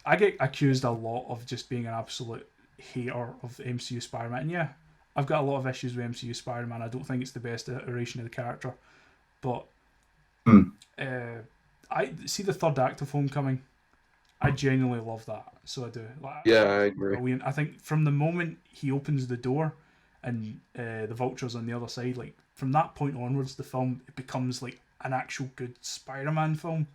I get accused a lot of just being an absolute hater of MCU Spider-Man. And yeah, I've got a lot of issues with MCU Spider-Man. I don't think it's the best iteration of the character, but Hmm. uh, I see the third act of Homecoming. I genuinely love that, so I do. Like, I Yeah, think I it's agree. brilliant. I think from the moment he opens the door and the vultures on the other side, like from that point onwards, the film it becomes like an actual good Spider-Man film,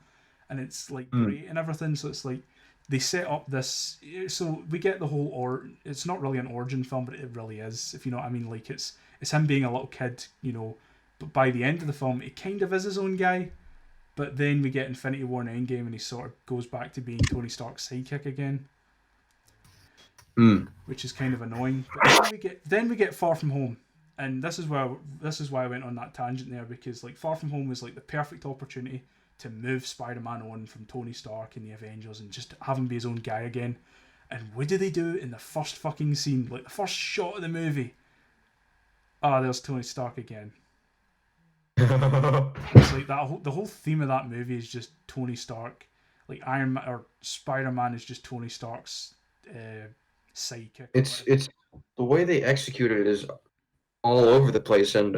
and it's like Hmm. great and everything. So it's like they set up this. So we get the whole It's not really an origin film, but it really is. If you know what I mean. Like it's him being a little kid, you know. But by the end of the film, it kind of is his own guy. But then we get Infinity War and Endgame, and he sort of goes back to being Tony Stark's sidekick again, Hmm. which is kind of annoying. But then we get Far From Home, and this is why I went on that tangent there, because like Far From Home was like the perfect opportunity to move Spider-Man on from Tony Stark and the Avengers and just have him be his own guy again. And what do they do in the first fucking scene, like the first shot of the movie? Ah, there's Tony Stark again. It's like the whole theme of that movie is just Tony Stark, like Iron Man or Spider Man is just Tony Stark's sidekick or it's whatever. it's the way they executed it is all over the place, and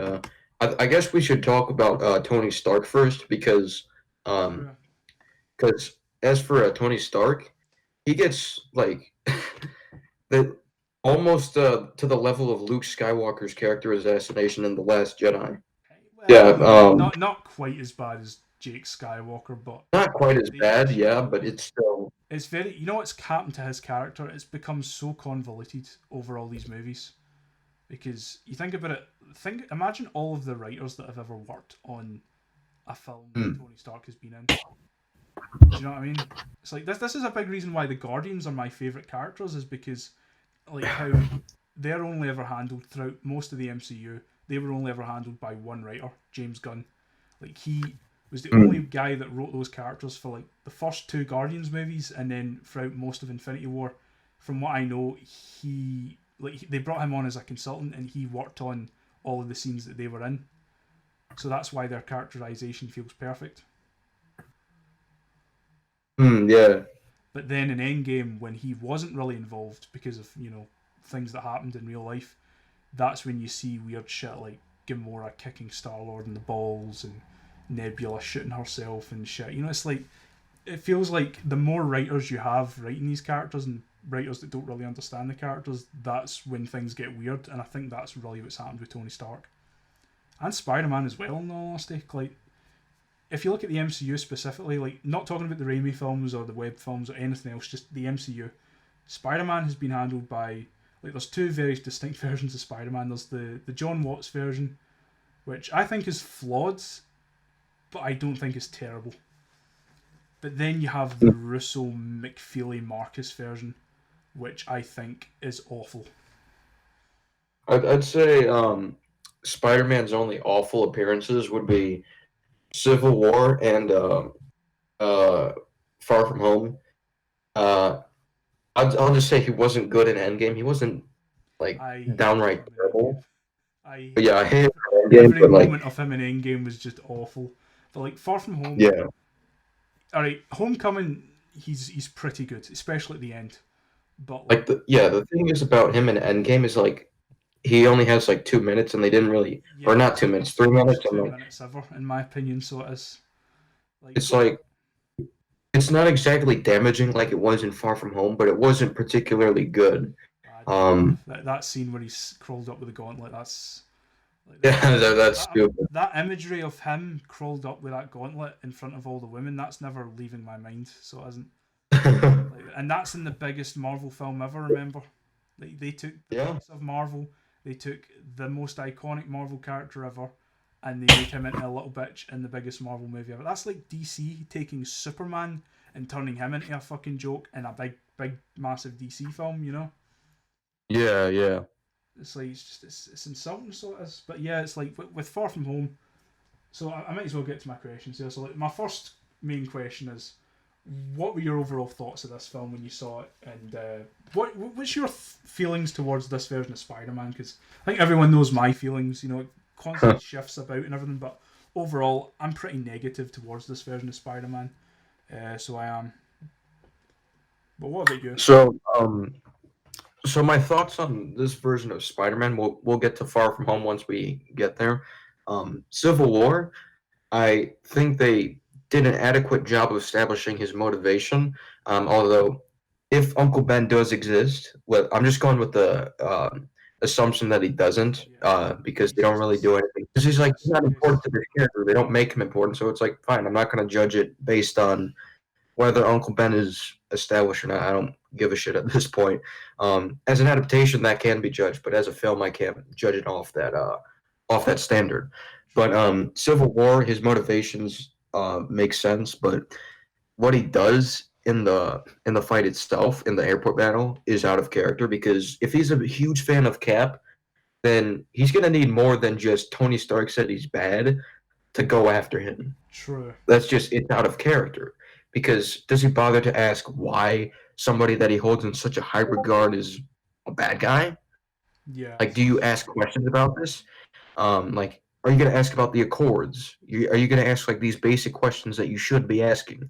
I guess we should talk about Tony Stark first um Sure. because as for Tony Stark, he gets like the almost to the level of Luke Skywalker's character assassination in The Last Jedi. Yeah, Well, not quite as bad as Jake Skywalker, but not quite as they bad, yeah, genuinely but it's still. it's very you know what's happened to his character. It's become so convoluted over all these movies because you think about it. Imagine all of the writers that have ever worked on a film that Hmm. Tony Stark has been in. Do you know what I mean? It's like this is a big reason why the Guardians are my favorite characters, is because like how they're only ever handled throughout most of the MCU. They were only ever handled by one writer, James Gunn. Like he was the only Hmm. guy that wrote those characters for like the first two Guardians movies, and then throughout most of Infinity War. From what I know, they brought him on as a consultant, and he worked on all of the scenes that they were in. So that's why their characterization feels perfect. Hmm, yeah. But then in Endgame, when he wasn't really involved because of things that happened in real life, that's when you see weird shit like Gamora kicking Star Lord in the balls and Nebula shooting herself and shit. It's like it feels like the more writers you have writing these characters and writers that don't really understand the characters, that's when things get weird. And I think that's really what's happened with Tony Stark and Spider Man as well. In all honesty, like if you look at the MCU specifically, like not talking about the Raimi films or the Web films or anything else, just the MCU, Spider Man has been handled by like there's two very distinct versions of Spider Man. There's the John Watts version, which I think is flawed, but I don't think is terrible. But then you have the Russo McFeely Marcus version, which I think is awful. I'd say Spider-Man's only awful appearances would be Civil War and uh, Far From Home. Uh, I'll just say he wasn't good in Endgame. He wasn't like I hated downright him in Endgame. terrible. I But hated yeah, I him. hate him in Endgame. Every But like, moment of him in Endgame was just awful. But like Far From Home, yeah, all right, Homecoming, he's pretty good, especially at the end. But like like, the thing is about him in Endgame is like he only has like 2 minutes, and they didn't really, or yeah, not it's 2 minutes, it's the 3 minutes, worst and two like minutes ever, in my opinion. So it is like, it's like it's not exactly damaging like it was in Far From Home, but it wasn't particularly good. bad. Um, That scene where he's crawled up with a gauntlet, that's like yeah, that's that stupid. that imagery of him crawled up with that gauntlet in front of all the women. That's never leaving my mind. So it isn't. Like, and that's in the biggest Marvel film ever. Remember, they took the Yeah. face of Marvel. They took the most iconic Marvel character ever, and they made him into a little bitch in the biggest Marvel movie ever. That's like DC taking Superman and turning him into a fucking joke in a big, massive DC film. Yeah, yeah. It's like it's insulting, so it is. But yeah, it's like with Far From Home. So I might as well get to my questions here. So like my first main question is, what were your overall thoughts of this film when you saw it, and what's your feelings towards this version of Spider-Man? Because I think everyone knows my feelings. It constantly shifts about and everything, but overall, I'm pretty negative towards this version of Spider-Man. So I am. But what about you? So my thoughts on this version of Spider-Man, we'll get to Far From Home once we get there. Civil War, I think they did an adequate job of establishing his motivation. Although, if Uncle Ben does exist, well, I'm just going with the assumption that he doesn't, Yeah, because he's they don't just really do anything. Because he's not important to this character. They don't make him important, so it's like, fine, I'm not going to judge it based on whether Uncle Ben is established or not. I don't give a shit at this point. As an adaptation, that can be judged, but as a film, I can't judge it off that standard. But Civil War, his motivations make sense, but what he does in the fight itself, in the airport battle, is out of character. Because if he's a huge fan of Cap, then he's gonna need more than just Tony Stark said he's bad to go after him. true. That's just, it's out of character. Because does he bother to ask why somebody that he holds in such a high regard is a bad guy? Yeah, Like, do you ask questions about this? Like, are you gonna ask about the Accords? Are you gonna ask like these basic questions that you should be asking?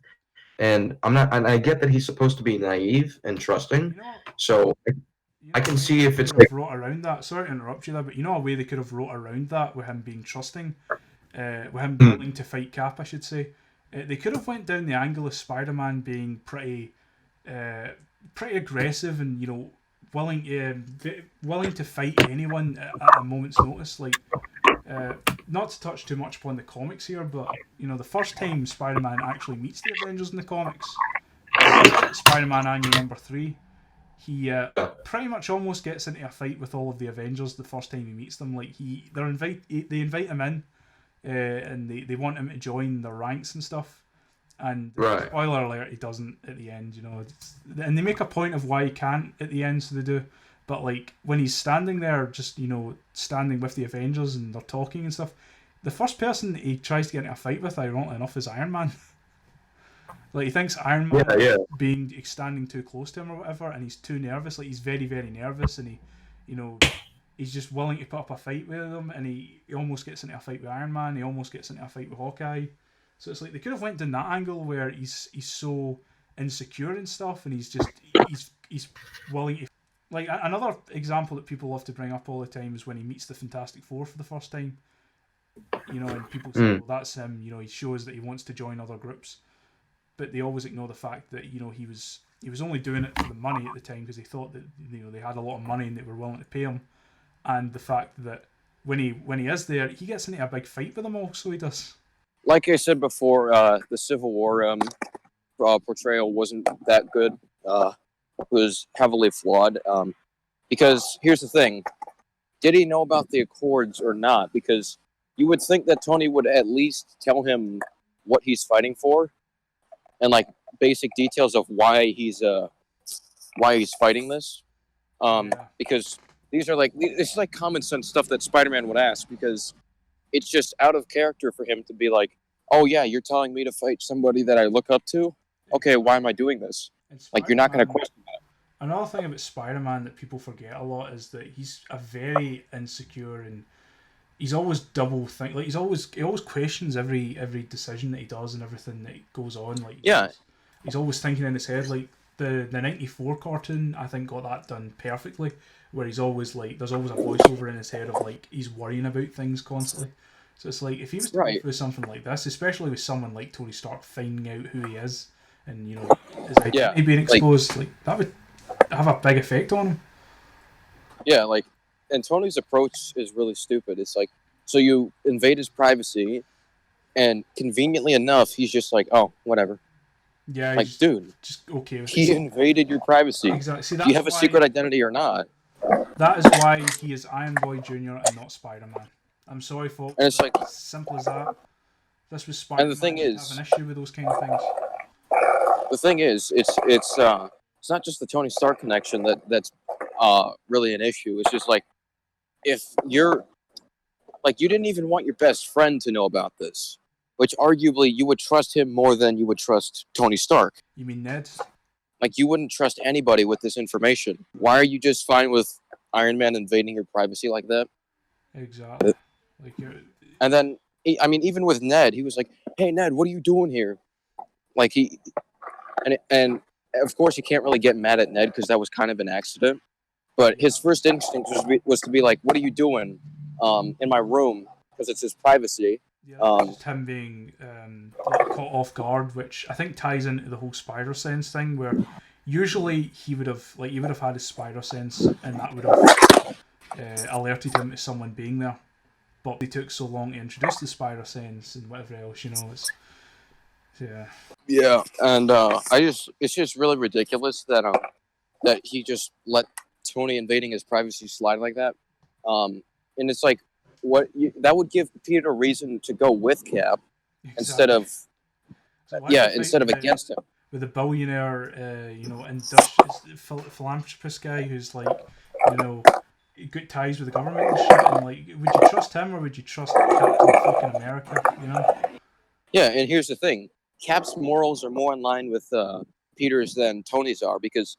And I'm not. And I get that he's supposed to be naive and trusting, you know, so you I know a can way see they if could it's like, have wrote around that. Sorry to interrupt you there, but you know a way they could have wrote around that with him being trusting, with him hmm, willing to fight Cap, I should say. They could have went down the angle of Spider-Man being uh, pretty aggressive and willing to fight anyone at a moment's notice. Like, uh, not to touch too much upon the comics here, but the first time Spider-Man actually meets the Avengers in the comics, Spider-Man Annual Number 3, he pretty much almost gets into a fight with all of the Avengers the first time he meets them. Like they invite him in, and they want him to join their ranks and stuff. And right, spoiler alert, he doesn't at the end. And they make a point of why he can't at the end, so they do. But like when he's standing there, just standing with the Avengers and they're talking and stuff, the first person he tries to get into a fight with, ironically enough, is Iron Man. Like he thinks Iron Man yeah, yeah, being standing too close to him or whatever, and he's too nervous. Like he's very very nervous, and you know, he's just willing to put up a fight with him, and he almost gets into a fight with Iron Man. He almost gets into a fight with Hawkeye. So it's like they could have went down that angle where he's so insecure and stuff, and he's willing to. Like another example that people love to bring up all the time is when he meets the Fantastic Four for the first time. And people say, mm, "Well, that's him." He shows that he wants to join other groups, but they always ignore the fact that he was only doing it for the money at the time because he thought that they had a lot of money and they were willing to pay him, and the fact that when he is there, he gets into a big fight with them all. So he does. Like I said before, the Civil War portrayal wasn't that good. It was heavily flawed. Because here's the thing: did he know about the Accords or not? Because you would think that Tony would at least tell him what he's fighting for, and like basic details of why he's fighting this. Yeah. Because this is like common sense stuff that Spider-Man would ask, because it's just out of character for him to be like, "Oh yeah, you're telling me to fight somebody that I look up to. Okay, why am I doing this?" And Like, you're not going to Spider-Man. question that. Another thing about Spider-Man that people forget a lot is that he's a very insecure and he's always double think. Like he always questions every decision that he does and everything that goes on. Like Yeah, he's always thinking in his head. Like the '94 cartoon, I think got that done perfectly. Where he's always like, there's always a voiceover in his head of like he's worrying about things constantly. So it's like if he was to go right. through something like this, especially with someone like Tony Stark finding out who he is and his Yeah, identity being like exposed, like that would have a big effect on him. yeah, like, and Tony's approach is really stupid. It's like, so you invade his privacy, and conveniently enough, he's just like, "Oh, whatever." Yeah, Like, he's dude, just okay with he it. invaded your privacy. Exactly. See, Do you have a secret identity or not? that is why he is Iron Boy Jr. and not Spider Man. I'm sorry, folks, And it's but like, it's simple as that. This was and Spider the thing Man. You'd have is, an issue with those kind of things. it's not just the Tony Stark connection that's really an issue. It's just like, if you're like, you didn't even want your best friend to know about this, which arguably you would trust him more than you would trust Tony Stark. You mean Ned? Like, you wouldn't trust anybody with this information. Why are you just fine with Iron Man invading your privacy like that? Exactly. Like, And then, I mean, even with Ned, he was like, "Hey, Ned, what are you doing here?" Like, and of course, you can't really get mad at Ned because that was kind of an accident. But his first instinct was to be like, "What are you doing in my room?" Because it's his privacy. Yeah, just him being like caught off guard, which I think ties into the whole spider sense thing, where usually he would have had his spider sense, and that would have alerted him to someone being there. But they took so long to introduce the spider sense and whatever else, yeah. Yeah, and it's just really ridiculous that that he just let Tony invading his privacy slide like that. And it's like that would give Peter a reason to go with Cap instead of instead of against him. With a billionaire, philanthropist guy who's like, good ties with the government and shit, and like, would you trust him or would you trust Captain fucking America? Yeah, and here's the thing: Cap's morals are more in line with Peter's than Tony's are, because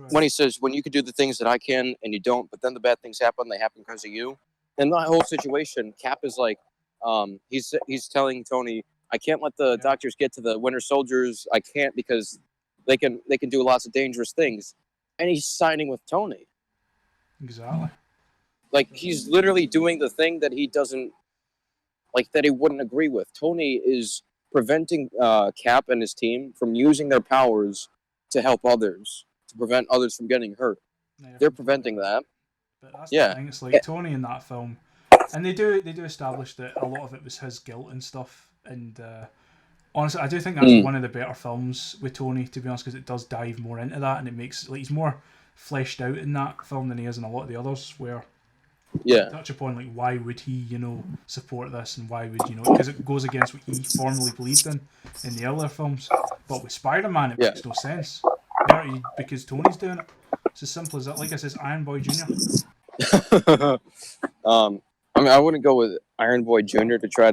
when he says, "When you can do the things that I can and you don't, but then the bad things happen, they happen because of you." In that whole situation, Cap is like, he's telling Tony, "I can't let the doctors get to the Winter Soldiers. I can't because they can do lots of dangerous things," and he's siding with Tony. Exactly. Like, he's literally doing the thing that he doesn't like, that he wouldn't agree with. Tony is preventing Cap and his team from using their powers to help others, to prevent others from getting hurt. They're preventing that. But that's the thing. It's like Tony in that film, and they do establish that a lot of it was his guilt and stuff. And honestly, I do think that's one of the better films with Tony, to be honest, because it does dive more into that, and it makes he's more fleshed out in that film than he is in a lot of the others, where touch upon like why would he support this, and why would because it goes against what he formerly believed in the earlier films. But with Spider-Man, it makes no sense because Tony's doing it. It's as simple as that. Like I said, Iron Boy Jr. I mean, I wouldn't go with Iron Boy Jr. to try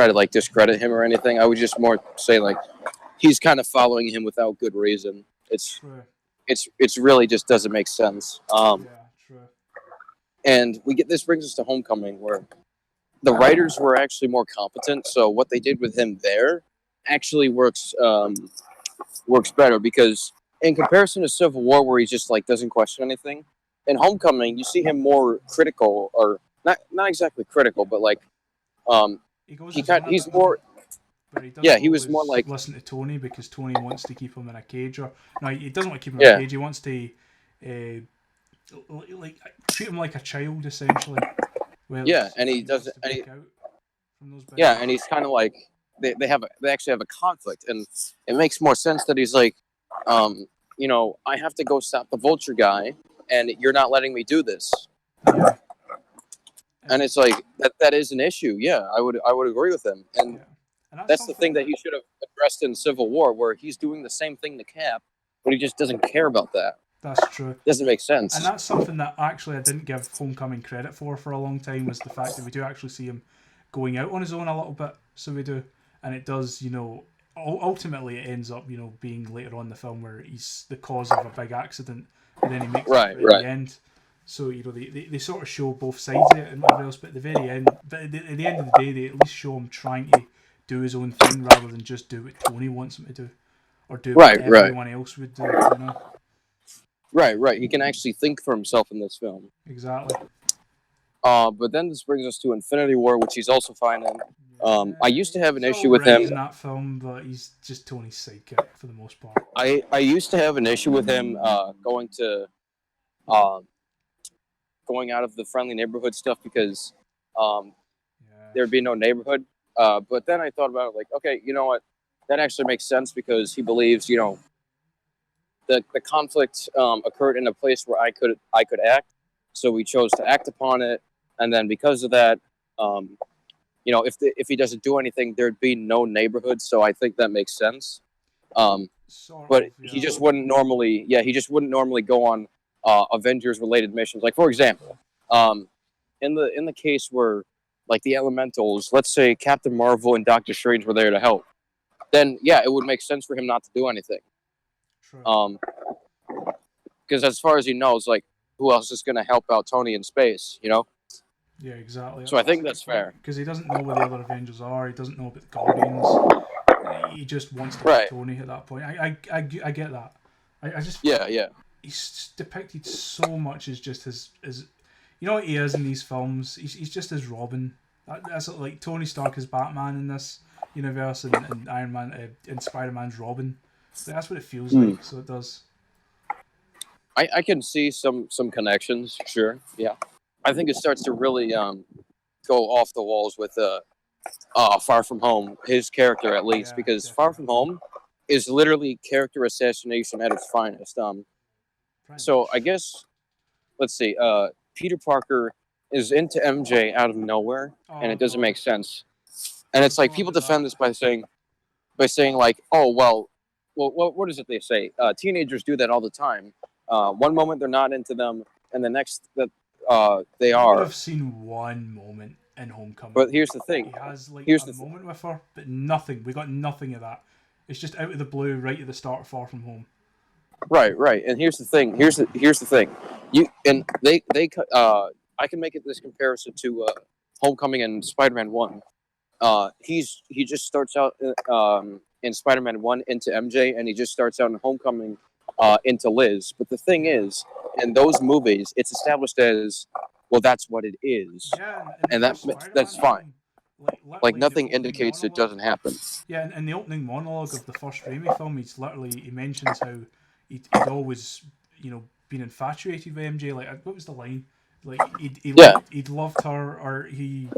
to like discredit him or anything. I would just more say like he's kind of following him without good reason. It's really just doesn't make sense. And this brings us to Homecoming, where the writers were actually more competent. So what they did with him there actually works better, because in comparison to Civil War, where he's just like doesn't question anything, in Homecoming you see him more critical, or not exactly critical, but like he's more. He was more like listen to Tony because Tony wants to keep him in a cage, or no, he doesn't want to keep him in a cage. He wants to like treat him like a child, essentially. And he doesn't. And he's kind of like they actually have a conflict, and it makes more sense that he's like, I have to go stop the Vulture guy, and you're not letting me do this. Yeah. And it's like that is an issue. Yeah, I would agree with him, and that's the thing that he should have addressed in Civil War, where he's doing the same thing to Cap, but he just doesn't care about that. That's true. Doesn't make sense. And that's something that actually I didn't give Homecoming credit for a long time, was the fact that we do actually see him going out on his own a little bit. So we do, and it does, ultimately it ends up, being later on in the film where he's the cause of a big accident, and then he makes it at the end. So they sort of show both sides of it and whatever else, but at the very end, at the end of the day, they at least show him trying to do his own thing rather than just do what Tony wants him to do, or do what everyone else would do. Right. He can actually think for himself in this film. Exactly. But then this brings us to Infinity War, which he's also fine in. I used to have an issue with him in that film, but he's just Tony's sidekick for the most part. I used to have an issue with him going out of the friendly neighborhood stuff, because there'd be no neighborhood. But then I thought about it, like, okay, you know what? That actually makes sense, because he believes, the conflict occurred in a place where I could act, so we chose to act upon it, and then because of that, if he doesn't do anything, there'd be no neighborhood. So I think that makes sense. He just wouldn't normally go on Avengers related missions. Like, for example, in the case where like the Elementals, let's say Captain Marvel and Doctor Strange were there to help, then it would make sense for him not to do anything. Because as far as he knows, like, who else is going to help out Tony in space, Yeah, exactly. So I think that's fair. Because he doesn't know where the other Avengers are. He doesn't know about the Guardians. he just wants to Right. be Tony at that point. I get that. I just Yeah. he's depicted so much as just his you know what he is in these films. He's just his Robin. That's like Tony Stark is Batman in this universe, and Iron Man and Spider-Man's Robin. That's what it feels like. So it does. I can see some connections. Sure. Yeah. I think it starts to really go off the walls with Far From Home, his character at least, Yeah, because definitely. Far From Home is literally character assassination at its finest. So I guess let's see. Peter Parker is into MJ out of nowhere, and it doesn't make sense. And it's like people defend this by saying like, oh well, what is it they say? Teenagers do that all the time. One moment they're not into them, and the next that they I are. would have seen one moment in Homecoming. But here's the thing. He has like Here's a the moment with her, but nothing. We got nothing of that. It's just out of the blue, right at the start of Far From Home. Right. And here's the thing. Here's the thing. I can make it this comparison to Homecoming and Spider-Man 1. He just starts out in Spider-Man 1 into MJ, and he just starts out in Homecoming into Liz. But the thing is, in those movies, it's established as, well, that's what it is. Yeah, and that's fine. Like nothing indicates it doesn't happen. Yeah, and in the opening monologue of the first Raimi film, he mentions how he'd always, been infatuated with MJ. Like, what was the line? Like, he'd loved her, or he'd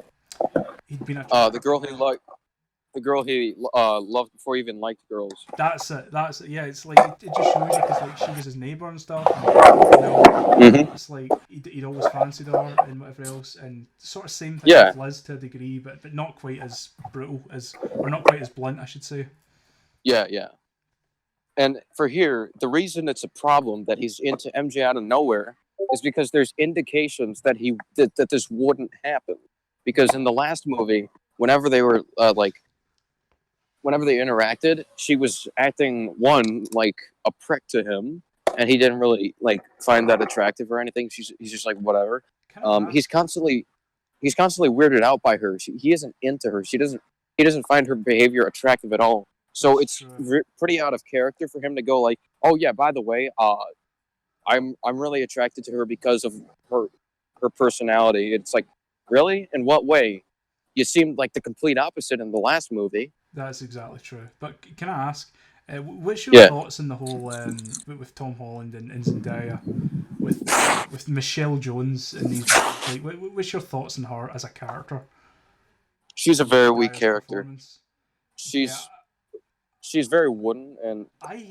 been the girl he loved before he even liked girls. That's it. Yeah, it's like it just shows you because like she was his neighbor and stuff. And, It's like he'd always fancied her and whatever else, and sort of same thing with Liz to a degree, but not quite as brutal or not quite as blunt, I should say. Yeah. And for here, the reason it's a problem that he's into MJ out of nowhere is because there's indications that that this wouldn't happen. Because in the last movie, whenever they were whenever they interacted, she was acting like a prick to him, and he didn't really find that attractive or anything. He's just like whatever. He's constantly weirded out by her. He isn't into her. He doesn't find her behavior attractive at all. So it's pretty out of character for him to go like, oh yeah, by the way, I'm really attracted to her because of her personality. It's like, really? In what way? You seemed like the complete opposite in the last movie. That's exactly true. But can I ask, what's your thoughts on the whole with Tom Holland and Zendaya, with Michelle Jones in these? Like, what's your thoughts on her as a character? She's a very weak character. She's very wooden, and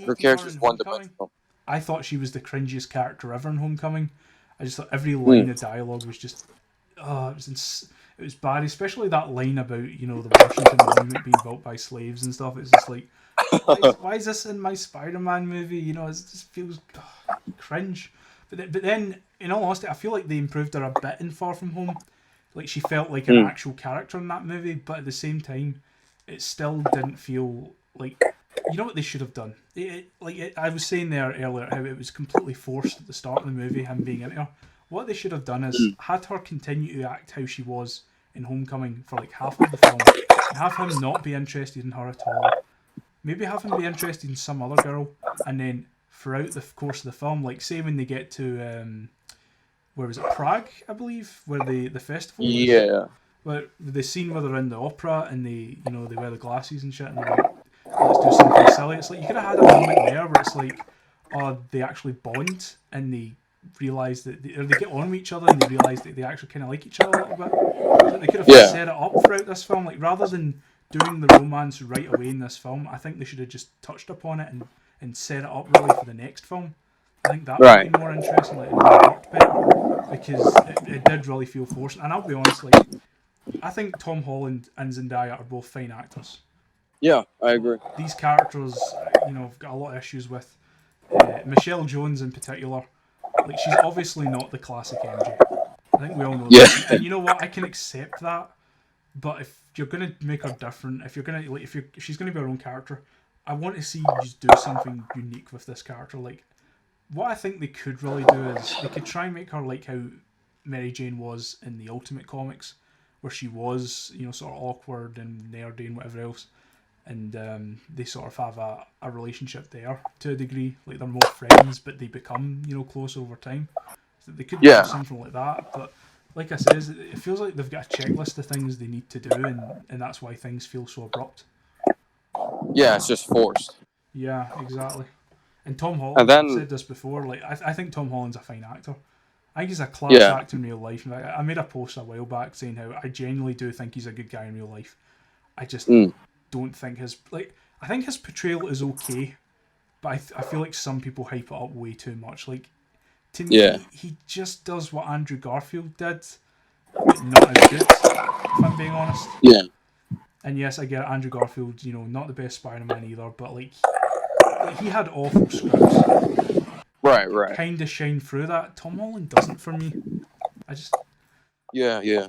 her character's one-dimensional. I thought she was the cringiest character ever in Homecoming. I just thought every line of dialogue was just, it was bad, especially that line about the Washington Monument being built by slaves and stuff. It's just like, why is this in my Spider-Man movie? It just feels cringe. But then, in all honesty, I feel like they improved her a bit in Far From Home. Like she felt like an actual character in that movie, but at the same time, it still didn't feel like. You know what they should have done? I was saying there earlier how it was completely forced at the start of the movie, him being into her. What they should have done is had her continue to act how she was in Homecoming for like half of the film, and have him not be interested in her at all. Maybe have him be interested in some other girl, and then throughout the course of the film, like say when they get to where was it, Prague, I believe, where the festival was. Yeah. Where the scene where they're in the opera and they wear the glasses and shit, and they're like, let's do something silly. It's like you could have had a moment there where it's like, they actually bond and they realise that they get on with each other and they realise that they actually kind of like each other a little bit. Like they could have set it up throughout this film, like rather than doing the romance right away in this film. I think they should have just touched upon it and set it up really for the next film. I think that would be more interesting, like it would have worked better because it did really feel forced. And I'll be honest, like I think Tom Holland and Zendaya are both fine actors. Yeah, I agree. These characters, I've got a lot of issues with. Michelle Jones in particular, like she's obviously not the classic MJ. I think we all know that. And you know what? I can accept that. But if you're gonna make her different, if she's gonna be her own character, I want to see you just do something unique with this character. Like, what I think they could really do is they could try and make her like how Mary Jane was in the Ultimate Comics, where she was, sort of awkward and nerdy and whatever else. and they sort of have a relationship there to a degree. Like they're more friends, but they become close over time. So they could do something like that, but like I said, it feels like they've got a checklist of things they need to do, and that's why things feel so abrupt. Yeah, it's just forced. Yeah, exactly. And Tom Holland, I've said this before, like I think Tom Holland's a fine actor. I think he's a class actor in real life. In fact, I made a post a while back saying how I genuinely do think he's a good guy in real life. I just don't think I think his portrayal is okay, but I feel like some people hype it up way too much. Like, to me, he just does what Andrew Garfield did, but not as good, if I'm being honest. Yeah. And yes, I get Andrew Garfield, not the best Spider-Man either, but like he had awful scripts. Right. Kind of shine through that. Tom Holland doesn't for me. I just... Yeah.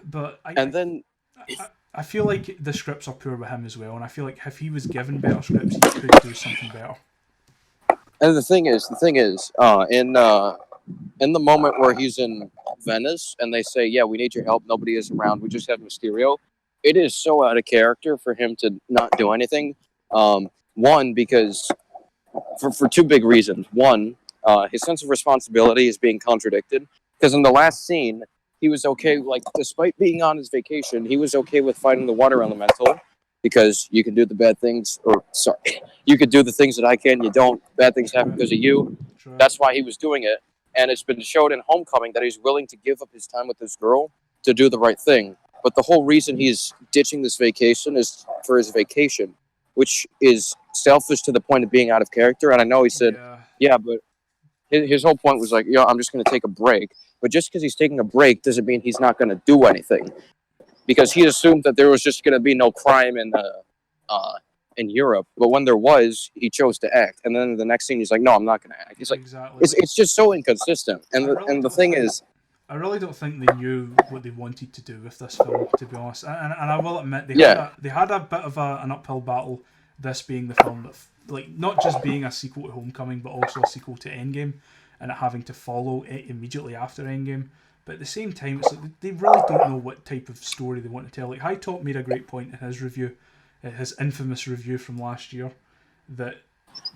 But I feel like the scripts are poor with him as well, and I feel like if he was given better scripts, he could do something better. And the thing is, in the moment where he's in Venice and they say, "Yeah, we need your help. Nobody is around. We just have Mysterio." It is so out of character for him to not do anything. One, because for two big reasons. One, his sense of responsibility is being contradicted. Because in the last scene, he was okay, like, despite being on his vacation, he was okay with fighting the water elemental because you can do the bad things, you could do the things that I can, you don't. Bad things happen because of you. True. That's why he was doing it. And it's been showed in Homecoming that he's willing to give up his time with this girl to do the right thing. But the whole reason he's ditching this vacation is for his vacation, which is selfish to the point of being out of character. And I know he said, but his whole point was like, I'm just going to take a break. But just because he's taking a break doesn't mean he's not going to do anything. Because he assumed that there was just going to be no crime in Europe. But when there was, he chose to act. And then the next scene, he's like, no, I'm not going to act. It's like, it's just so inconsistent. And the thing is, I really don't think they knew what they wanted to do with this film, to be honest. And I will admit, they had a bit of an uphill battle, this being the film that, like, not just being a sequel to Homecoming, but also a sequel to Endgame, and it having to follow it immediately after Endgame. But at the same time, it's like they really don't know what type of story they want to tell. Like, High Top made a great point in his review, his infamous review from last year, that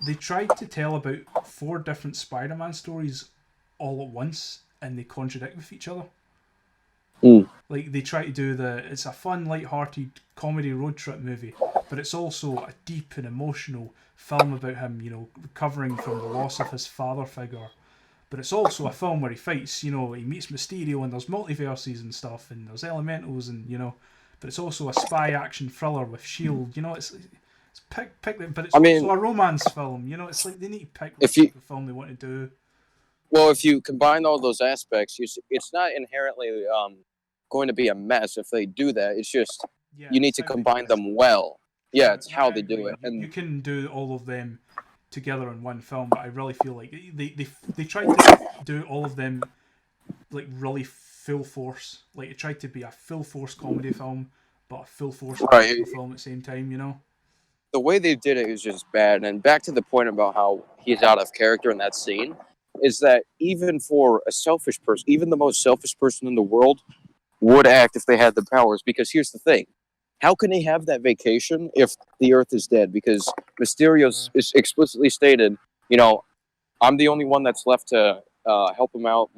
they tried to tell about 4 different Spider-Man stories all at once, and they contradict with each other. Like, they try to do it's a fun, light-hearted comedy road trip movie, but it's also a deep and emotional film about him, recovering from the loss of his father figure. But it's also a film where he fights, he meets Mysterio, and there's multiverses and stuff, and there's elementals, and, but it's also a spy action thriller with S.H.I.E.L.D., it's pick them, but it's also a romance film, it's like they need to pick the film they want to do. Well, if you combine all those aspects, it's not inherently going to be a mess if they do that. It's just you need to combine them well. Yeah, it's how they do it. And you can do all of them together in one film, but I really feel like they tried to do all of them like really full force. Like, it tried to be a full force comedy film, but a full force film at the same time, The way they did it is just bad. And back to the point about how he's out of character in that scene, is that even for a selfish person, even the most selfish person in the world would act if they had the powers. Because here's the thing. How can he have that vacation if the Earth is dead? Because Mysterio is explicitly stated, I'm the only one that's left to help him out.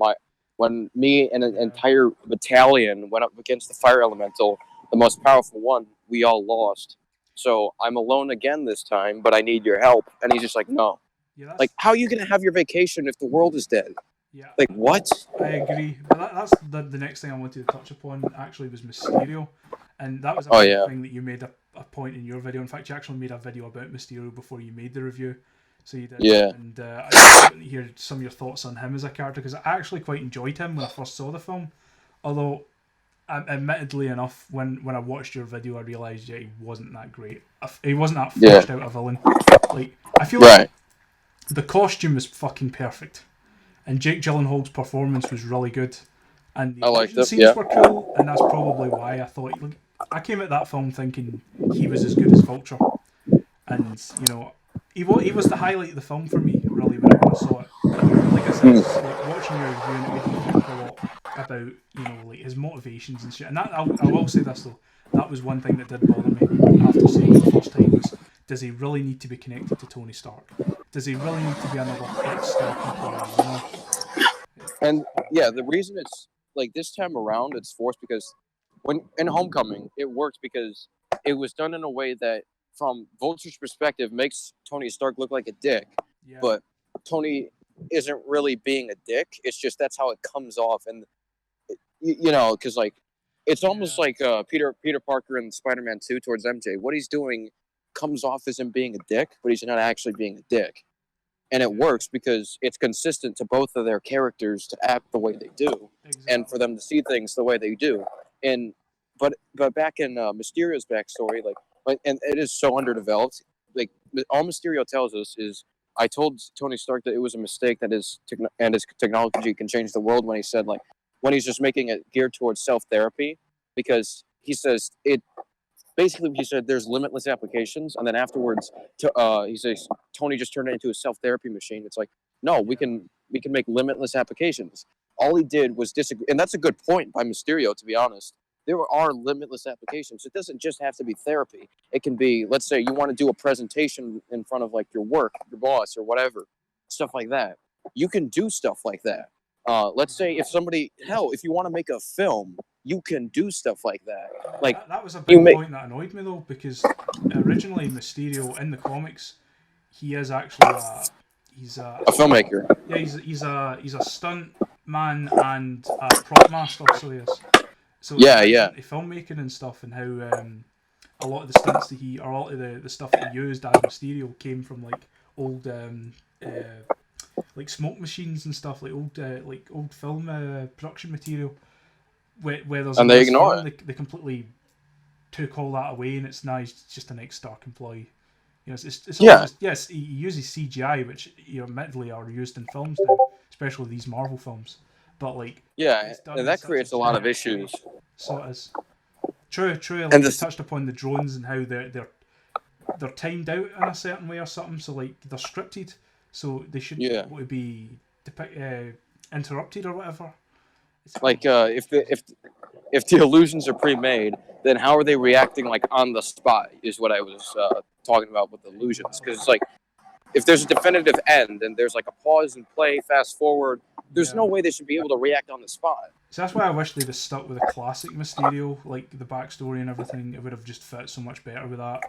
When me and an entire battalion went up against the fire elemental, the most powerful one, we all lost. So I'm alone again this time, but I need your help. And he's just like, no. Yeah, like, how are you going to have your vacation if the world is dead? Yeah. Like, what? I agree. But that's the next thing I wanted to touch upon, actually, was Mysterio. And that was a thing that you made a point in your video. In fact, you actually made a video about Mysterio before you made the review. So you did. Yeah. And I just want to hear some of your thoughts on him as a character, because I actually quite enjoyed him when I first saw the film. Although, admittedly enough, when I watched your video, I realised, he wasn't that great. He wasn't that fleshed out a villain. Like, I feel like the costume was fucking perfect, and Jake Gyllenhaal's performance was really good, and the action scenes were cool, and that's probably why I thought. Like, I came at that film thinking he was as good as Vulture, and he was the highlight of the film for me, really, when I saw it. Like I said, like, watching your review, it made me think a lot about like his motivations and shit. And that I will say this though, that was one thing that did bother me after seeing it the first time. Was, does he really need to be connected to Tony Stark? Does he really need to be another Stark employee? You know? And yeah, the reason it's like this time around, it's forced because when in Homecoming, it worked because it was done in a way that, from Vulture's perspective, makes Tony Stark look like a dick. Yeah. But Tony isn't really being a dick. It's just that's how it comes off, and you know, because like it's almost like Peter Parker in Spider-Man 2 towards MJ. What he's doing comes off as him being a dick, but he's not actually being a dick. And it works because it's consistent to both of their characters to act the way they do, and for them to see things the way they do. And but back in Mysterio's backstory, like, and it is so underdeveloped. Like all Mysterio tells us is, I told Tony Stark that it was a mistake that his technology can change the world, when he said, like, when he's just making it geared towards self-therapy, because he says it. Basically, he said there's limitless applications, and then afterwards, he says Tony just turned it into a self-therapy machine. It's like, no, we can make limitless applications. All he did was disagree, and that's a good point by Mysterio, to be honest. There are limitless applications. It doesn't just have to be therapy. It can be, let's say, you want to do a presentation in front of like your work, your boss, or whatever, stuff like that. You can do stuff like that. Let's say if you want to make a film, you can do stuff like that. Like that was a big point that annoyed me though, because originally Mysterio in the comics, he is actually he's a filmmaker. Yeah, he's a stunt man and a prop master. So he is. So the filmmaking and stuff, and how a lot of the stunts that a lot of the stuff that he used as Mysterio came from like old like smoke machines and stuff, like old film production material. Where there's, and they ignore it. They completely took all that away, and it's now just an ex-Stark employee. You know, it's yes, he uses CGI, which admittedly are used in films now, especially these Marvel films. But like, and that creates a lot of issues. So it is. True. Like, and you touched upon the drones and how they're timed out in a certain way or something. So like they're scripted, so they shouldn't be interrupted or whatever. Like if the illusions are pre-made, then how are they reacting like on the spot? Is what I was talking about with illusions. Because it's like, if there's a definitive end and there's like a pause and play, fast forward, there's no way they should be able to react on the spot. So that's why I wish they'd have stuck with a classic Mysterio, like the backstory and everything. It would have just fit so much better with that.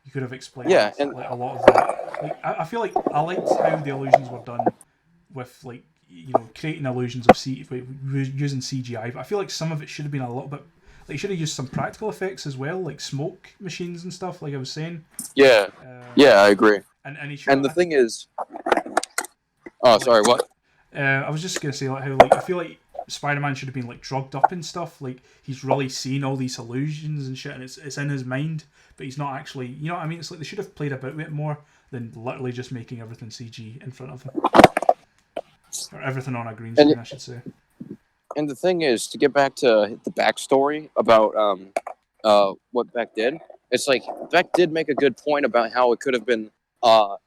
You could have explained and like a lot of that. Like I feel like I liked how the illusions were done with like, creating illusions of using CGI, but I feel like some of it should have been a little bit. Like, you should have used some practical effects as well, like smoke machines and stuff. Like I was saying. Yeah, I agree. And the thing is, sorry, what? I was just gonna say like how like I feel like Spider-Man should have been like drugged up and stuff. Like he's really seen all these illusions and shit, and it's in his mind, but he's not actually. You know what I mean? It's like they should have played about with it more than literally just making everything CG in front of him. Or everything on a green screen, I should say. And the thing is, to get back to the backstory about what Beck did, it's like Beck did make a good point about how it could have been, how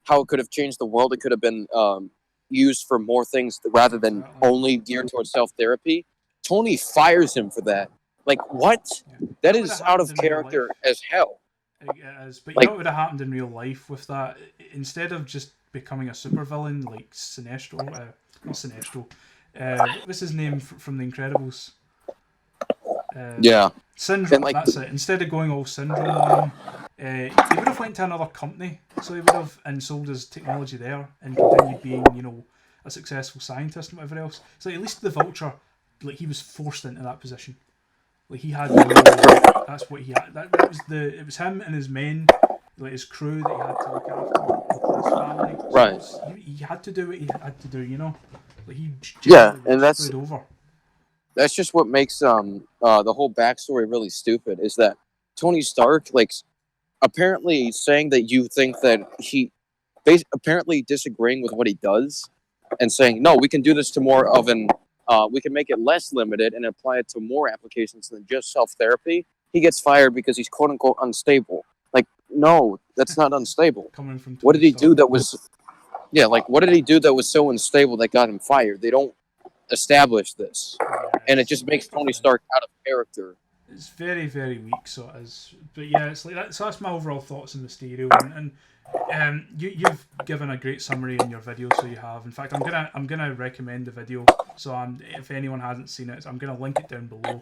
it could have changed the world. It could have been used for more things rather than only geared towards self-therapy. Tony fires him for that. Like, what? Yeah. That is out of character as hell. It is, but you know what would have happened in real life with that? Instead of just becoming a supervillain like Sinestro, not Sinestro. What's his name from The Incredibles? Syndrome. Like, that's it. Instead of going all Syndrome on him, he would have went to another company, so he would have and sold his technology there and continued being, a successful scientist and whatever else. So at least the Vulture, like he was forced into that position. Like he had that's what he had. It was him and his men, like his crew that he had to look after, his family. So right. He had to do what he had to do, Like he and that's over. That's just what makes the whole backstory really stupid. Is that Tony Stark, like, apparently saying that you think that apparently disagreeing with what he does, and saying no, we can do this to more of an. We can make it less limited and apply it to more applications than just self-therapy. He gets fired because he's quote-unquote unstable. Like, no, that's not unstable. Coming from what did he do that was... Yeah, like, what did he do that was so unstable that got him fired? They don't establish this. And it just makes Tony Stark out of character. it's very, very weak, so it is. But yeah, it's like that. So that's my overall thoughts on Mysterio, and you've given a great summary in your video, so you have. In fact, I'm gonna recommend the video. So if anyone hasn't seen it, I'm gonna link it down below.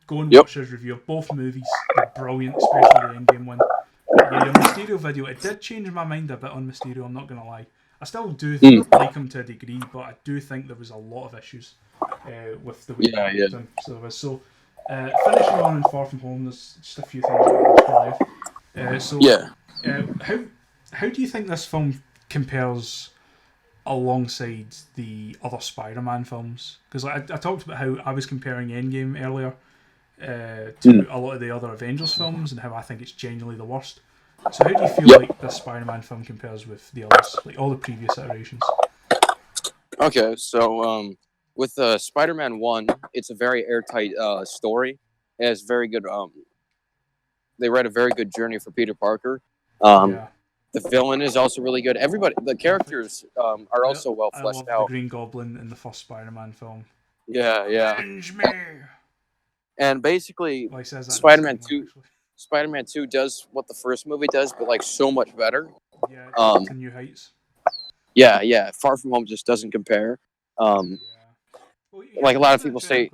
Go and watch his review of both movies. They're brilliant, especially the Endgame one. But yeah, your Mysterio video, it did change my mind a bit on Mysterio. I'm not gonna lie. I still do like him to a degree, but I do think there was a lot of issues with the way he did him. So finishing on in Far From Home, there's just a few things I want to how do you think this film compares alongside the other Spider-Man films? Because I talked about how I was comparing Endgame earlier to a lot of the other Avengers films and how I think it's genuinely the worst. So how do you feel like this Spider-Man film compares with the others, like all the previous iterations? Okay, so with Spider-Man 1, it's a very airtight story. It has very good. They write a very good journey for Peter Parker. The villain is also really good. Everybody, the characters are also well fleshed out. The Green Goblin in the first Spider-Man film. Yeah. Avenge me! And basically, Well, he says that Spider-Man 2. Spider-Man 2 does what the first movie does, but like so much better. Yeah, to new heights. Yeah. Far From Home just doesn't compare. Like a lot of people say.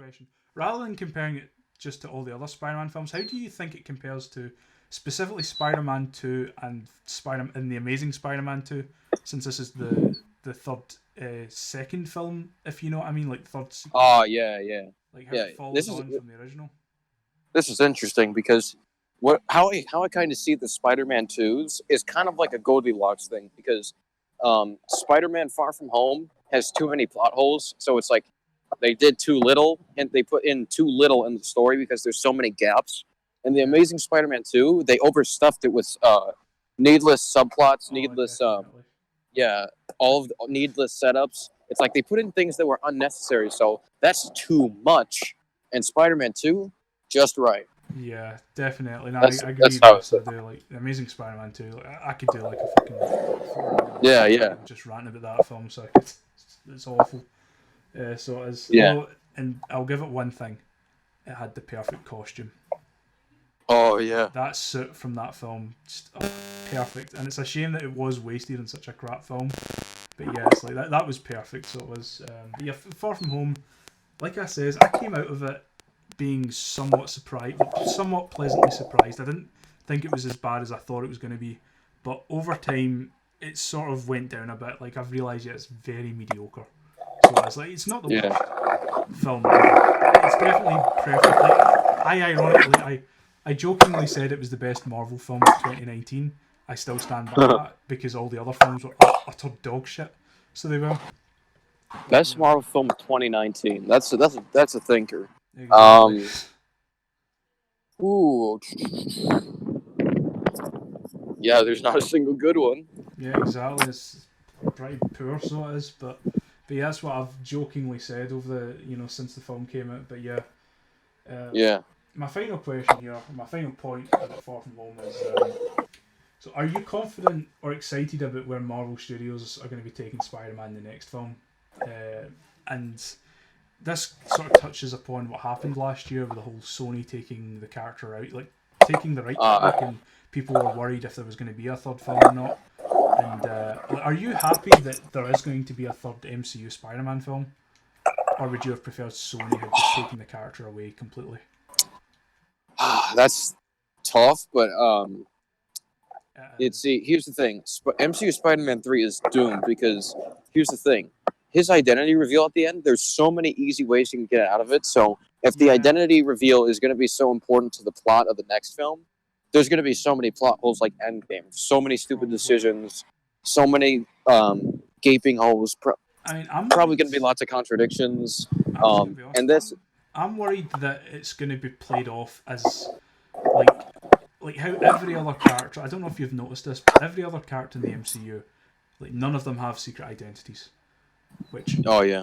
Rather than comparing it just to all the other Spider-Man films, how do you think it compares to specifically Spider-Man 2 and the Amazing Spider-Man 2? Since this is the third, second film, if you know what I mean, like third sequel. Oh yeah. Like how it follows on from the original. This is interesting because how I kind of see the Spider-Man 2s is kind of like a Goldilocks thing because Spider-Man Far From Home has too many plot holes, so it's like they did too little and they put in too little in the story because there's so many gaps. And the Amazing Spider-Man 2, they overstuffed it with needless subplots, all of the needless setups. It's like they put in things that were unnecessary, so that's too much. And Spider-Man 2, just right. Yeah, definitely. No, I agree with that. Like the Amazing Spider-Man 2, I could do like a fucking just ranting about that film. So it's awful. So it is. Yeah. Oh, and I'll give it one thing: it had the perfect costume. Oh yeah. That suit from that film, just perfect. And it's a shame that it was wasted in such a crap film. But yeah, it's like that was perfect. So it was. But yeah, Far From Home, like I says, I came out of it being somewhat pleasantly surprised. I didn't think it was as bad as I thought it was going to be, but over time it sort of went down a bit. Like I've realised, it's very mediocre. So I was like, it's not the worst film ever. It's definitely perfect. Like, I jokingly said it was the best Marvel film of 2019. I still stand by that because all the other films were utter dog shit. So they were. Best Marvel film of 2019. That's a thinker. Exactly. Ooh. Yeah, there's not a single good one. Yeah, exactly. It's pretty poor, so it is. But yeah, that's what I've jokingly said over since the film came out. But yeah. My final question here, my final point about Far From Home is: so, are you confident or excited about where Marvel Studios are going to be taking Spider-Man in the next film? And this sort of touches upon what happened last year with the whole Sony taking the character out, like taking the right back, and people were worried if there was going to be a third film or not. And are you happy that there is going to be a third MCU Spider-Man film, or would you have preferred Sony had just taken the character away completely? That's tough, but here's the thing: MCU Spider-Man 3 is doomed because here's the thing. His identity reveal at the end, there's so many easy ways you can get out of it. So if the identity reveal is going to be so important to the plot of the next film, there's going to be so many plot holes like Endgame, so many stupid decisions, so many gaping holes. I'm probably going to be lots of contradictions. I'm worried that it's going to be played off as like how every other character. I don't know if you've noticed this, but every other character in the MCU, like none of them have secret identities. Which I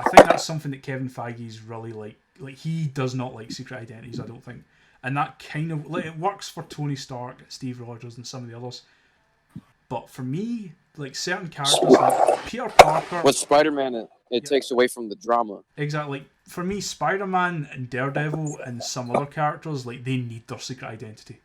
think that's something that Kevin Feige's really like he does not like secret identities, I don't think, and that kind of it works for Tony Stark, Steve Rogers, and some of the others, but for me, like certain characters like Peter Parker with Spider-Man, it takes away from the drama. Exactly. for me, Spider-Man and Daredevil and some other characters, like, they need their secret identity.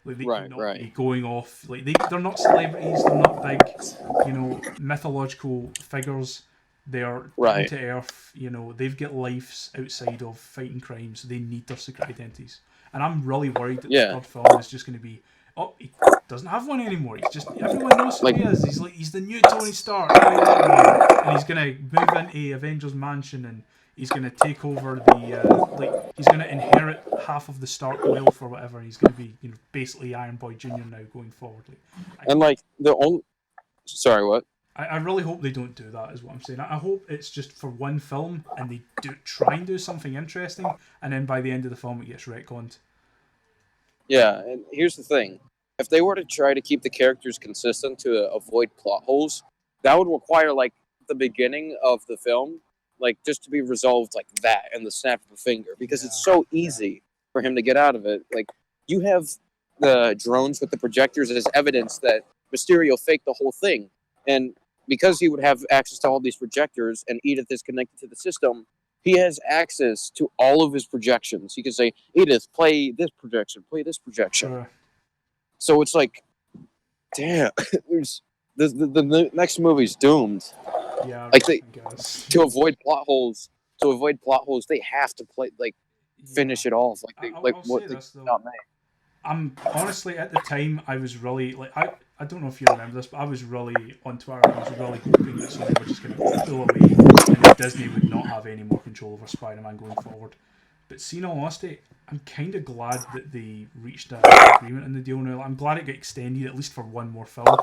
Like, they cannot be going off. Like, they're not celebrities. They're not big, mythological figures. They're down to earth. They've got lives outside of fighting crime, so they need their secret identities. And I'm really worried that the third film is just going to be, oh, he doesn't have one anymore. He's just, everyone knows who he is. He's the new Tony Stark, and he's going to move into Avengers Mansion, and he's going to take over he's going to inherit half of the Stark wealth or whatever. He's going to be, basically Iron Boy Jr. now going forward. Sorry, what? I really hope they don't do that, is what I'm saying. I hope it's just for one film, and they try and do something interesting, and then by the end of the film it gets retconned. Yeah, and here's the thing. If they were to try to keep the characters consistent to avoid plot holes, that would require, like, the beginning of the film, like, just to be resolved like that in the snap of a finger, because it's so easy for him to get out of it. Like, you have the drones with the projectors as evidence that Mysterio faked the whole thing, and because he would have access to all these projectors and Edith is connected to the system, he has access to all of his projections. He can say, Edith, play this projection, play this projection. Sure. So it's like, damn, there's the next movie's doomed. Yeah, like to avoid plot holes, they have to finish it off. I'm honestly, at the time, I was really I don't know if you remember this, but I was really on Twitter. I was really hoping that Sony were just going to pull away and that Disney would not have any more control over Spider-Man going forward. But seeing all honesty, I'm kind of glad that they reached an agreement in the deal now. I'm glad it got extended at least for one more film.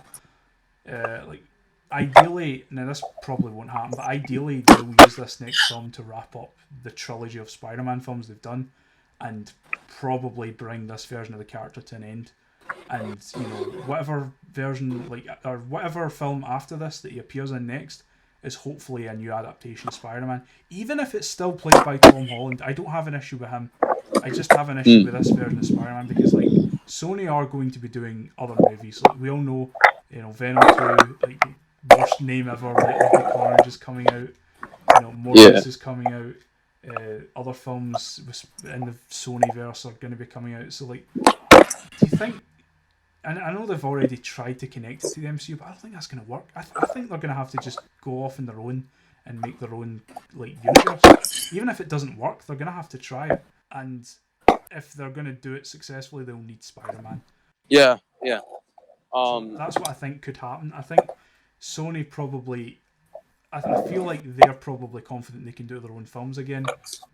Ideally, now this probably won't happen, but ideally they'll use this next film to wrap up the trilogy of Spider-Man films they've done, and probably bring this version of the character to an end. And whatever version, or whatever film after this that he appears in next, is hopefully a new adaptation of Spider-Man. Even if it's still played by Tom Holland, I don't have an issue with him. I just have an issue with this version of Spider-Man because Sony are going to be doing other movies. We all know, Venom 2, worst name ever. The Carnage is coming out. Morbius is coming out. Other films in the Sony verse are going to be coming out. So, do you think? And I know they've already tried to connect it to the MCU, but I don't think that's going to work. I think they're going to have to just go off on their own and make their own universe. Even if it doesn't work, they're going to have to try it. And if they're going to do it successfully, they'll need Spider-Man. Yeah. So that's what I think could happen. I think Sony probably... I feel like they're probably confident they can do their own films again,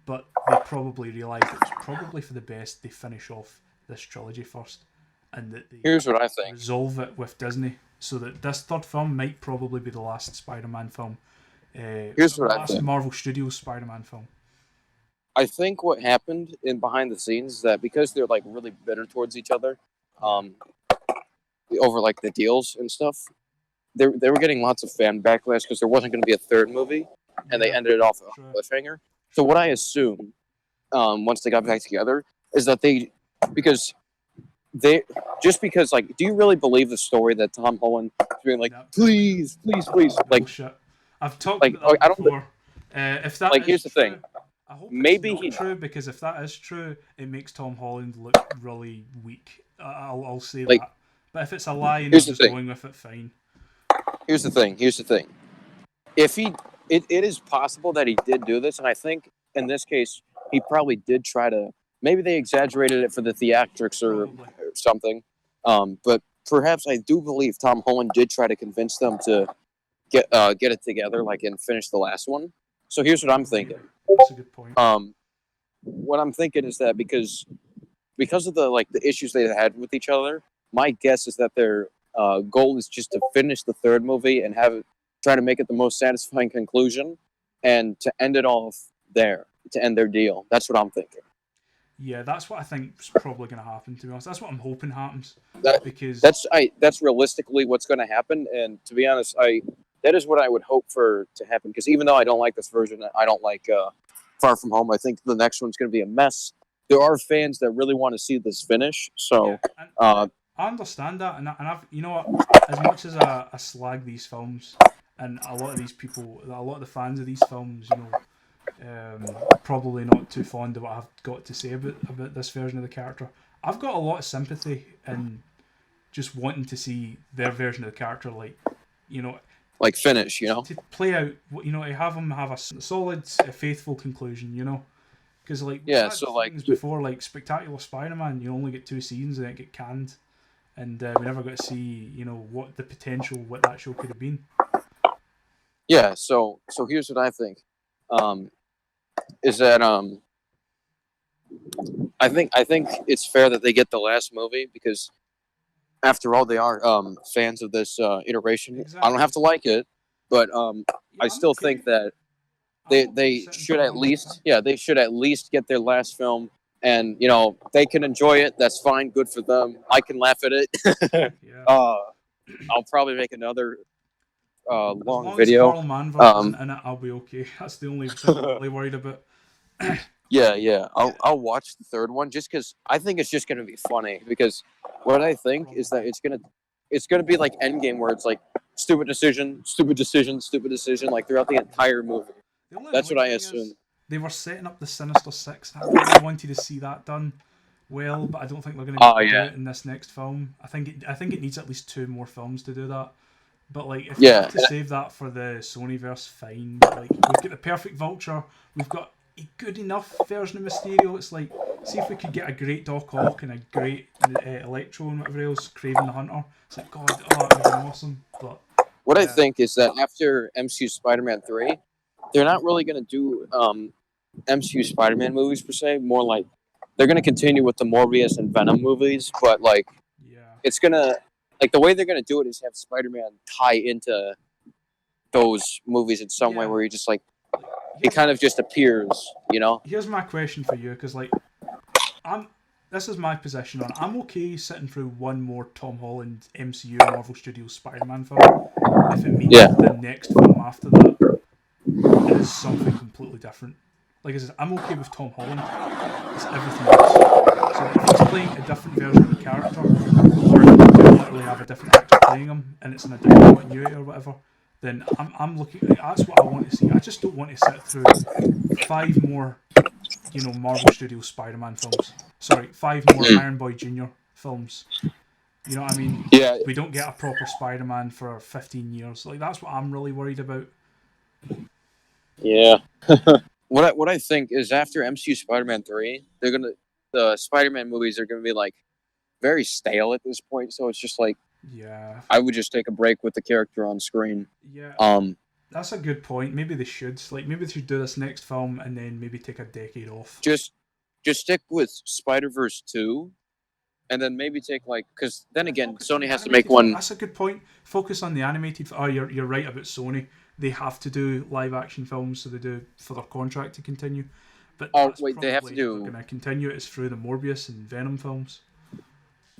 but they probably realise it's probably for the best they finish off this trilogy first, and that they here's what I think. Resolve it with Disney, so that this third film might probably be the last Spider-Man film. Here's what I think. Marvel Studios Spider-Man film. I think what happened in behind the scenes is that because they're really bitter towards each other, over the deals and stuff, they were getting lots of fan backlash because there wasn't going to be a third movie, and they ended it off on a cliffhanger. So what I assume, once they got back together, is that do you really believe the story that Tom Holland is being please, bullshit. I've talked about that before. If that is here's the true, thing. I hope maybe it's not true, because if that is true, it makes Tom Holland look really weak. I'll say that. But if it's a lie and he's just going with it, fine. Here's the thing. If it is possible that he did do this, and I think in this case he probably did try to. Maybe they exaggerated it for the theatrics or something. But perhaps I do believe Tom Holland did try to convince them to get it together, and finish the last one. So here's what I'm thinking. That's a good point. What I'm thinking is that because of the issues they had with each other, my guess is that their goal is just to finish the third movie and try to make it the most satisfying conclusion, and to end it off there, to end their deal. That's what I'm thinking. Yeah, that's what I think is probably going to happen, to be honest. That's what I'm hoping happens. That's realistically what's going to happen, and to be honest, that is what I would hope for to happen, because even though I don't like this version, I don't like Far From Home, I think the next one's going to be a mess. There are fans that really want to see this finish, so... Yeah, I understand that, and I've, what, as much as I slag these films, and a lot of these people, a lot of the fans of these films, Probably not too fond of what I've got to say about this version of the character. I've got a lot of sympathy in just wanting to see their version of the character, like, like finish, to play out, to have him have a solid, faithful conclusion, because like we've had things before, like Spectacular Spider-Man, you only get 2 seasons and it get canned, and we never got to see, what the potential, what that show could have been. Yeah. So here's what I think. Is that I think it's fair that they get the last movie because, after all, they are fans of this iteration. Exactly. I don't have to like it, but I still think that they should at least get their last film, and they can enjoy it. That's fine, good for them. I can laugh at it. Yeah. I'll probably make another long video. As long as Carl Manver isn't in it, I'll be okay. That's the only thing I'm really worried about. Yeah. I'll watch the third one just because I think it's just gonna be funny. Because what I think is that it's gonna be like Endgame, where it's like stupid decision, like throughout the entire movie. That's what I assume. They were setting up the Sinister Six. I really wanted to see that done well, but I don't think they're going to do it in this next film. I think it needs at least 2 more films to do that. But like, if you have to save that for the Sonyverse, fine. But, like, we've got the perfect Vulture. We've got a good enough version of Mysterio. It's like, see if we could get a great Doc Ock and a great Electro and whatever else, Kraven the Hunter. It's like, God, that would have been awesome. But what I think is that after MCU Spider-Man 3, they're not really going to do MCU Spider-Man movies per se. More like they're going to continue with the Morbius and Venom movies, but like it's going to, like, the way they're going to do it is have Spider-Man tie into those movies in some way, where he just like he kind of just appears, Here's my question for you, because like this is my position on it. I'm okay sitting through one more Tom Holland MCU Marvel Studios Spider-Man film if it means the next film after that is something completely different. Like I said, I'm okay with Tom Holland. It's everything else. So if he's playing a different version of the character, or if they do literally have a different actor playing him, and it's in a different continuity or whatever, then I'm looking. That's what I want to see. I just don't want to sit through 5 more, Marvel Studios Spider-Man films. Sorry, 5 more Iron Boy Jr. films. You know what I mean? Yeah. We don't get a proper Spider-Man for 15 years. Like, that's what I'm really worried about. Yeah. What I think is after MCU Spider-Man 3, the Spider-Man movies are gonna be like very stale at this point. So it's just like, I would just take a break with the character on screen. Yeah. That's a good point. Maybe they should. Like, maybe they should do this next film and then maybe take a decade off. Just stick with Spider-Verse 2, and then maybe take because then again, Sony has to make one. That's a good point. Focus on the animated. Oh, you're right about Sony. They have to do live action films, so they do for their contract to continue. But they have to do. They're going to continue it through the Morbius and Venom films.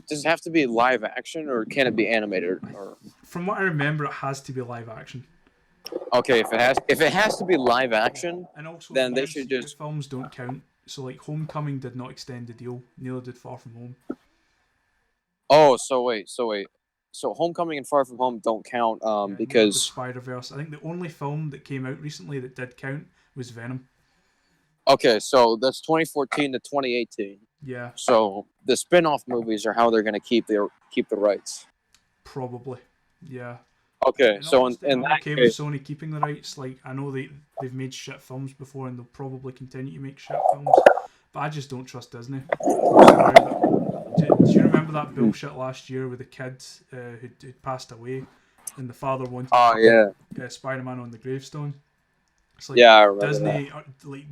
Does it have to be live action, or can it be animated? Or from what I remember, it has to be live action. Okay, if it has to be live action, and also then they should just films don't count. So like Homecoming did not extend the deal. Neither did Far From Home. Oh, so wait. So Homecoming and Far From Home don't count because Spider-Verse. I think the only film that came out recently that did count was Venom. Okay, so that's 2014 to 2018. Yeah. So the spin-off movies are how they're going to keep the rights. Probably. Yeah. Okay, so in that case, with Sony keeping the rights, like, I know they've made shit films before and they'll probably continue to make shit films, but I just don't trust Disney. Sorry, do you remember that bullshit last year with the kid who passed away and the father wanted Spider-Man on the gravestone? It's like, I remember Disney,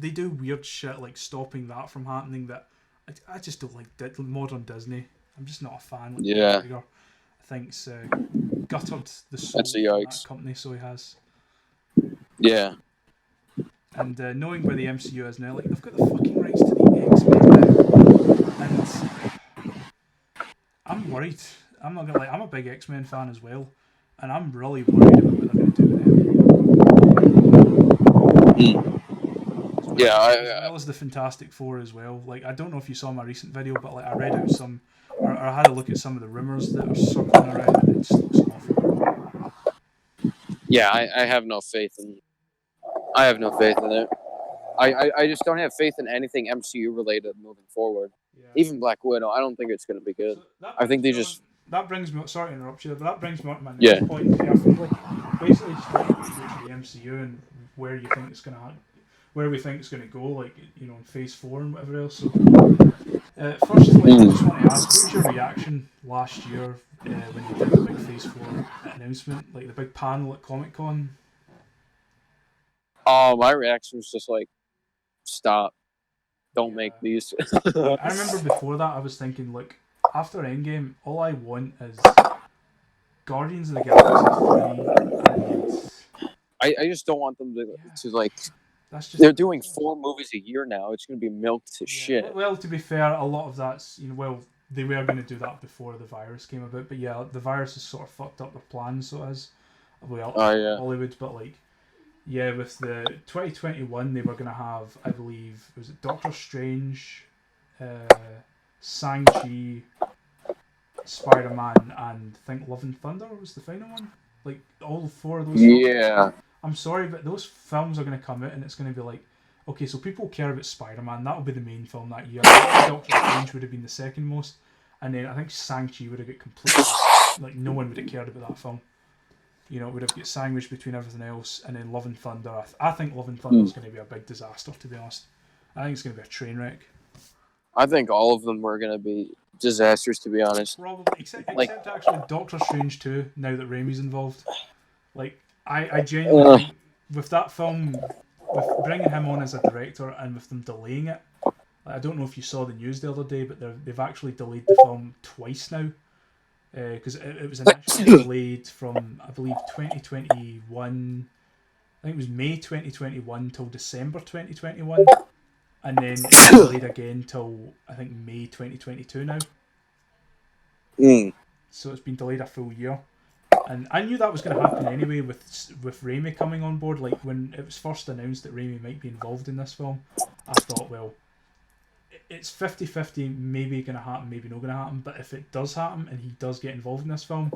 they do weird shit like stopping that from happening that I just don't like modern Disney. I'm just not a fan. I think it's guttered the soul of that company, so he has. Yeah. And knowing where the MCU is now, like, they've got the fucking rights to the X-Men now. And I'm worried. I'm not gonna lie, I'm a big X-Men fan as well. And I'm really worried about what they're going to do with them. As well as the Fantastic Four as well. Like, I don't know if you saw my recent video, but like I read out some, or I had a look at some of the rumors that are circling around, and it just looks awful. Yeah, I have no faith in. I have no faith in it. I just don't have faith in anything MCU related moving forward. Yeah. Even Black Widow, I don't think it's going to be good. So I think they just... That brings me... Sorry to interrupt you, but that brings me on to my next Yeah. point. Yeah, I feel like basically just talking about the MCU and where you think it's going to where we think it's going to go, like, you know, in Phase 4 and whatever else. So, first, like, I just want to ask, what was your reaction last year when they did the big Phase 4 announcement, like the big panel at Comic Con? My reaction was just like, stop. Don't make these. I remember before that I was thinking, like, after Endgame, all I want is Guardians of the Galaxy 3 and... I just don't want them to like... That's just... They're doing 4 movies a year now. It's going to be milked to shit. Well, to be fair, a lot of that's, you know, well, they were going to do that before the virus came about, but yeah, the virus has sort of fucked up their plans, so as well, Hollywood, but like, yeah, with the 2021, they were going to have, I believe, was it Doctor Strange, Shang-Chi, Spider-Man, and I think Love and Thunder was the final one. Like, all 4 of those films. Yeah. I'm sorry, but those films are going to come out and it's going to be like, okay, so people care about Spider-Man, that'll be the main film that year. Doctor Strange would have been the second most, and then I think Shang-Chi would have got completely, like, no one would have cared about that film. You know, it would have got sandwiched between everything else, and then Love and Thunder. I think Love and Thunder is going to be a big disaster, to be honest. I think it's going to be a train wreck. I think all of them were going to be disasters, to be honest. Probably, except actually Doctor Strange 2, now that Raimi's involved. Like, I genuinely think with that film, with bringing him on as a director and with them delaying it, like, I don't know if you saw the news the other day, but they've actually delayed the film twice now. Because it was initially delayed from, I believe, 2021, I think it was May 2021 till December 2021, and then it was delayed again till, I think, May 2022 now. So it's been delayed a full year. And I knew that was going to happen anyway with Raimi coming on board. Like, when it was first announced that Raimi might be involved in this film, I thought, well, it's 50-50, maybe going to happen, maybe not going to happen. But if it does happen and he does get involved in this film,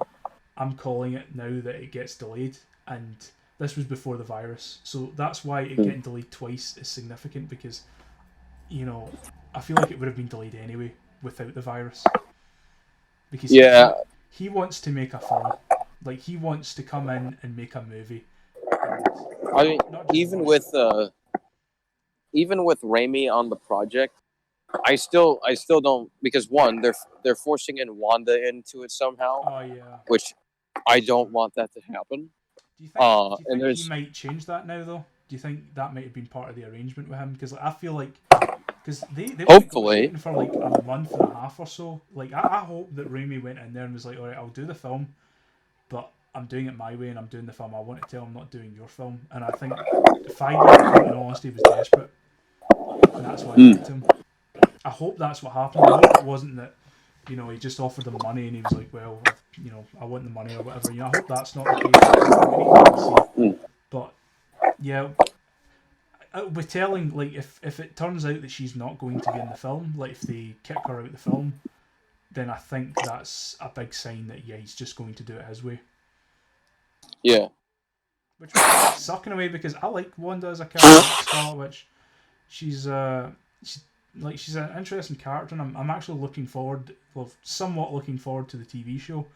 I'm calling it now that it gets delayed. And this was before the virus. So that's why it getting delayed twice is significant, because, you know, I feel like it would have been delayed anyway without the virus. Because he wants to make a film. Like, he wants to come in and make a movie. I mean, even with Raimi on the project, I still don't, because one, they're forcing in Wanda into it somehow. Oh yeah. Which I don't want that to happen. Do you think he might change that now, though? Do you think that might have been part of the arrangement with him? Because, like, I feel like, because they hopefully for like a month and a half or so. Like, I hope that Raimi went in there and was like, all right, I'll do the film, but I'm doing it my way, and I'm doing the film I want to tell. I'm not doing your film. And I think Feige, in all honesty, was desperate, and that's why he picked him. I hope that's what happened. I hope it wasn't that, you know, he just offered them money and he was like, well, you know, I want the money or whatever. You know, I hope that's not the case. But yeah, with telling, like, if it turns out that she's not going to be in the film, like if they kick her out of the film, then I think that's a big sign that he's just going to do it his way. Yeah. Which would suck in a way, because I like Wanda as a character, Scarlet Witch. She's an interesting character, and I'm actually somewhat looking forward to the TV show.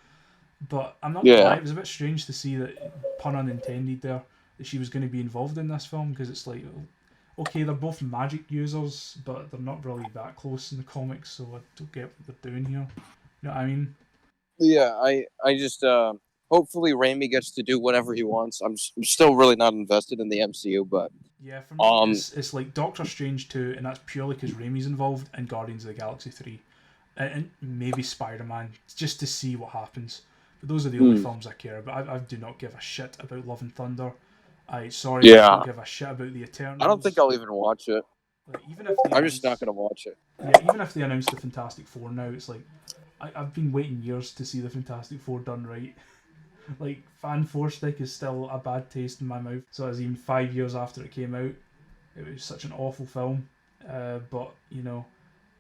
But I'm not gonna lie, it was a bit strange to see that, pun unintended there, that she was going to be involved in this film, because it's like, okay, they're both magic users, but they're not really that close in the comics, so I don't get what they're doing here. You know what I mean? Yeah, I just hopefully Raimi gets to do whatever he wants. I'm still really not invested in the MCU, but yeah, for me, it's like Doctor Strange 2, and that's purely because Raimi's involved, and Guardians of the Galaxy 3, and maybe Spider-Man, just to see what happens. But those are the only films I care about. I do not give a shit about Love and Thunder. I don't give a shit about the Eternals. I don't think I'll even watch it. Like, even if I'm just not gonna watch it. Yeah, even if they announce the Fantastic Four now, it's like I've been waiting years to see the Fantastic Four done right. Like, Fan Four Stick is still a bad taste in my mouth. So as even 5 years after it came out, it was such an awful film. But you know,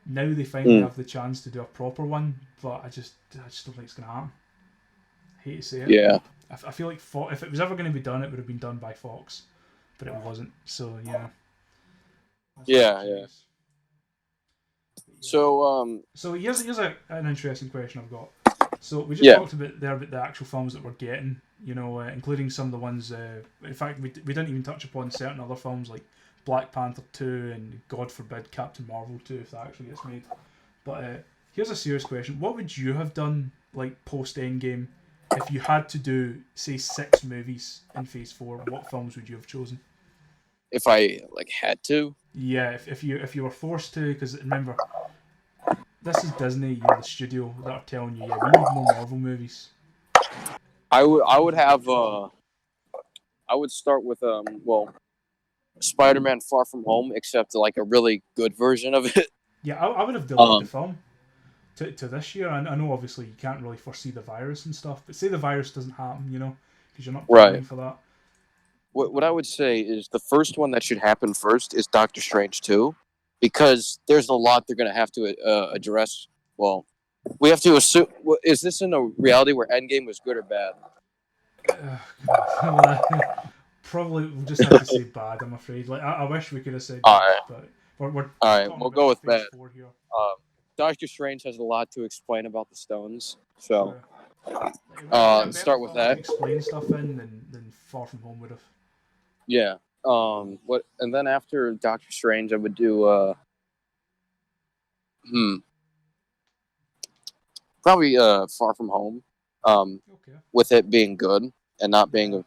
now they finally have the chance to do a proper one. But I just don't think it's gonna happen. I hate to say it. Yeah. I feel like if it was ever going to be done, it would have been done by Fox, but it wasn't. So yeah. That's Yeah, yeah. genius. Yeah. So here's an interesting question I've got. So we just yeah, talked about the actual films that we're getting, including some of the ones. In fact, we didn't even touch upon certain other films like Black Panther 2 and God forbid Captain Marvel 2 if that actually gets made. But here's a serious question: what would you have done like post Endgame if you had to do say 6 movies in Phase 4? What films would you have chosen? if I like had to, Yeah, if you were forced to, because remember this is Disney, the studio that are telling you, yeah, we need more Marvel movies. I would have I would start with Spider-Man Far From Home, except like a really good version of it. Yeah, I would have delayed the Um, film to this year. I know obviously you can't really foresee the virus and stuff, but say the virus doesn't happen, because you're not right. planning for that. What I would say is the first one that should happen first is Doctor Strange 2, because there's a lot they're going to have to address. Well, we have to assume. Is this in a reality where Endgame was good or bad? God. Well, probably we'll just have to say bad. I'm afraid. Like I wish we could have said All good, right, but we're all right, talking we'll about go with Phase that. 4 here. Doctor Strange has a lot to explain about the stones, so True. It would be a better start with film to that. explain stuff in than Far From Home would have. Yeah. What? And then after Doctor Strange, I would do probably Far From Home. Okay. With it being good and not being Yeah.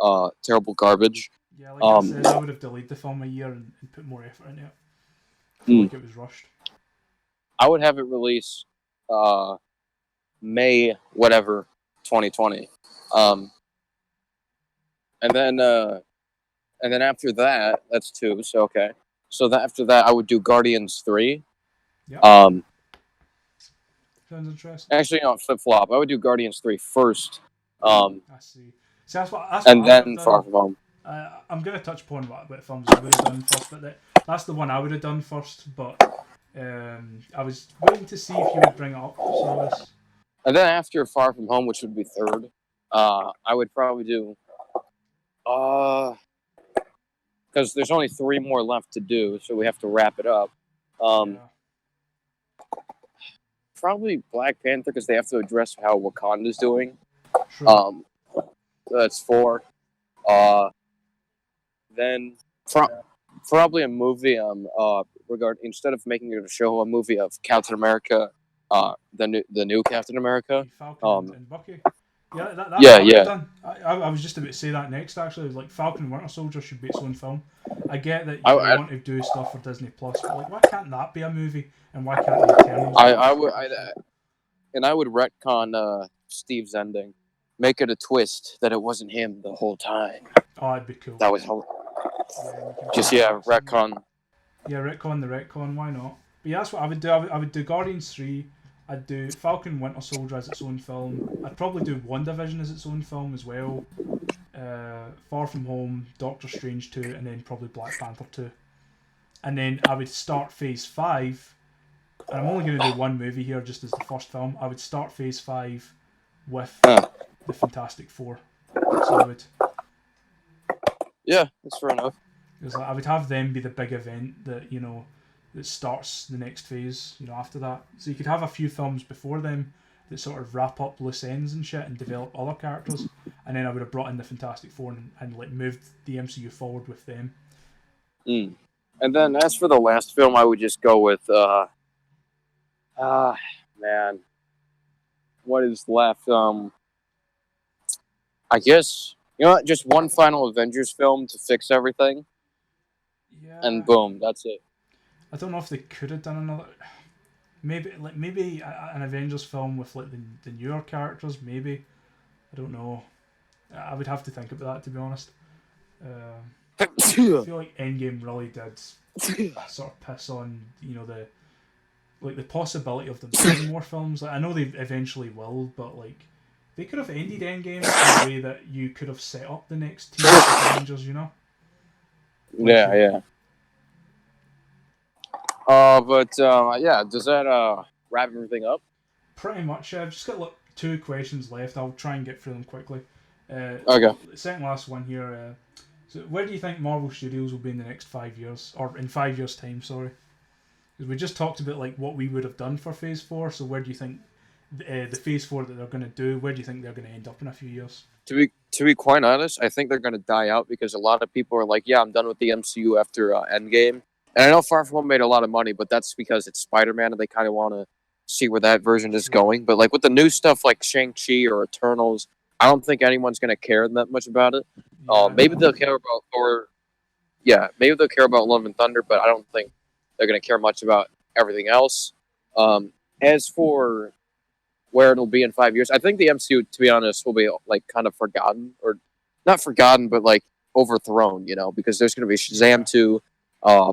a terrible garbage. Yeah, like I said, I would have delayed the film a year and put more effort into it. I feel like it was rushed. I would have it release May whatever 2020. And then after that, that's 2. So okay. So after that, I would do Guardians 3. Yeah. Um, Sounds interesting. actually, no, flip flop. I would do Guardians 3 first. I see. See, that's what And I would have then Far done. From Home. I'm going to touch upon what films I would have done first, but that's the one I would have done first. But I was waiting to see if you would bring it up. So this. And then after Far From Home, which would be third, I would probably do because there's only 3 more left to do, so we have to wrap it up. Yeah. Probably Black Panther because they have to address how Wakanda's doing. True. That's 4. Then probably a movie. Instead of making it a show, a movie of Captain America, the new Captain America. Falcon and Bucky. Yeah, that's yeah, what I would yeah. have done. I was just about to say that next. Actually, like Falcon and Winter Soldier should be its own film. I get that you want to do stuff for Disney Plus, but like, why can't that be a movie? And why can't the Eternals? I would retcon Steve's ending, make it a twist that it wasn't him the whole time. Oh, that'd be cool. That was retcon. Yeah, retcon the retcon. Why not? But yeah, that's what I would do. I would do Guardians 3. I'd do Falcon Winter Soldier as its own film. I'd probably do WandaVision as its own film as well. Far From Home, Doctor Strange 2, and then probably Black Panther 2. And then I would start Phase 5. And I'm only going to do one movie here just as the first film. I would start Phase 5 with the Fantastic Four. So I would... Yeah, that's fair enough. Because I would have them be the big event that, that starts the next phase, after that. So you could have a few films before them that sort of wrap up loose ends and shit and develop other characters. And then I would have brought in the Fantastic Four and like moved the MCU forward with them. And then as for the last film, I would just go with man, what is left? I guess just one final Avengers film to fix everything. Yeah. And boom, that's it. I don't know if they could have done another. Maybe an Avengers film with like the newer characters. Maybe, I don't know. I would have to think about that, to be honest. I feel like Endgame really did sort of piss on the possibility of them doing more films. Like, I know they eventually will, but like they could have ended Endgame in a way that you could have set up the next team of Avengers. Yeah. Does that wrap everything up? Pretty much. I've just got 2 questions left. I'll try and get through them quickly. Okay. The second last one here. So where do you think Marvel Studios will be in the next 5 years, or in 5 years' time? Sorry, because we just talked about like what we would have done for Phase 4. So where do you think the Phase 4 that they're going to do? Where do you think they're going to end up in a few years? To be quite honest, I think they're going to die out because a lot of people are like, yeah, I'm done with the MCU after Endgame. And I know Far From Home made a lot of money, but that's because it's Spider-Man and they kind of want to see where that version is going. But like with the new stuff like Shang-Chi or Eternals, I don't think anyone's going to care that much about it. Yeah, Maybe they'll care about Thor. Yeah, maybe they'll care about Love and Thunder, but I don't think they're going to care much about everything else. As for where it'll be in 5 years, I think the MCU, to be honest, will be like kind of forgotten, or not forgotten, but like overthrown, because there's going to be Shazam 2,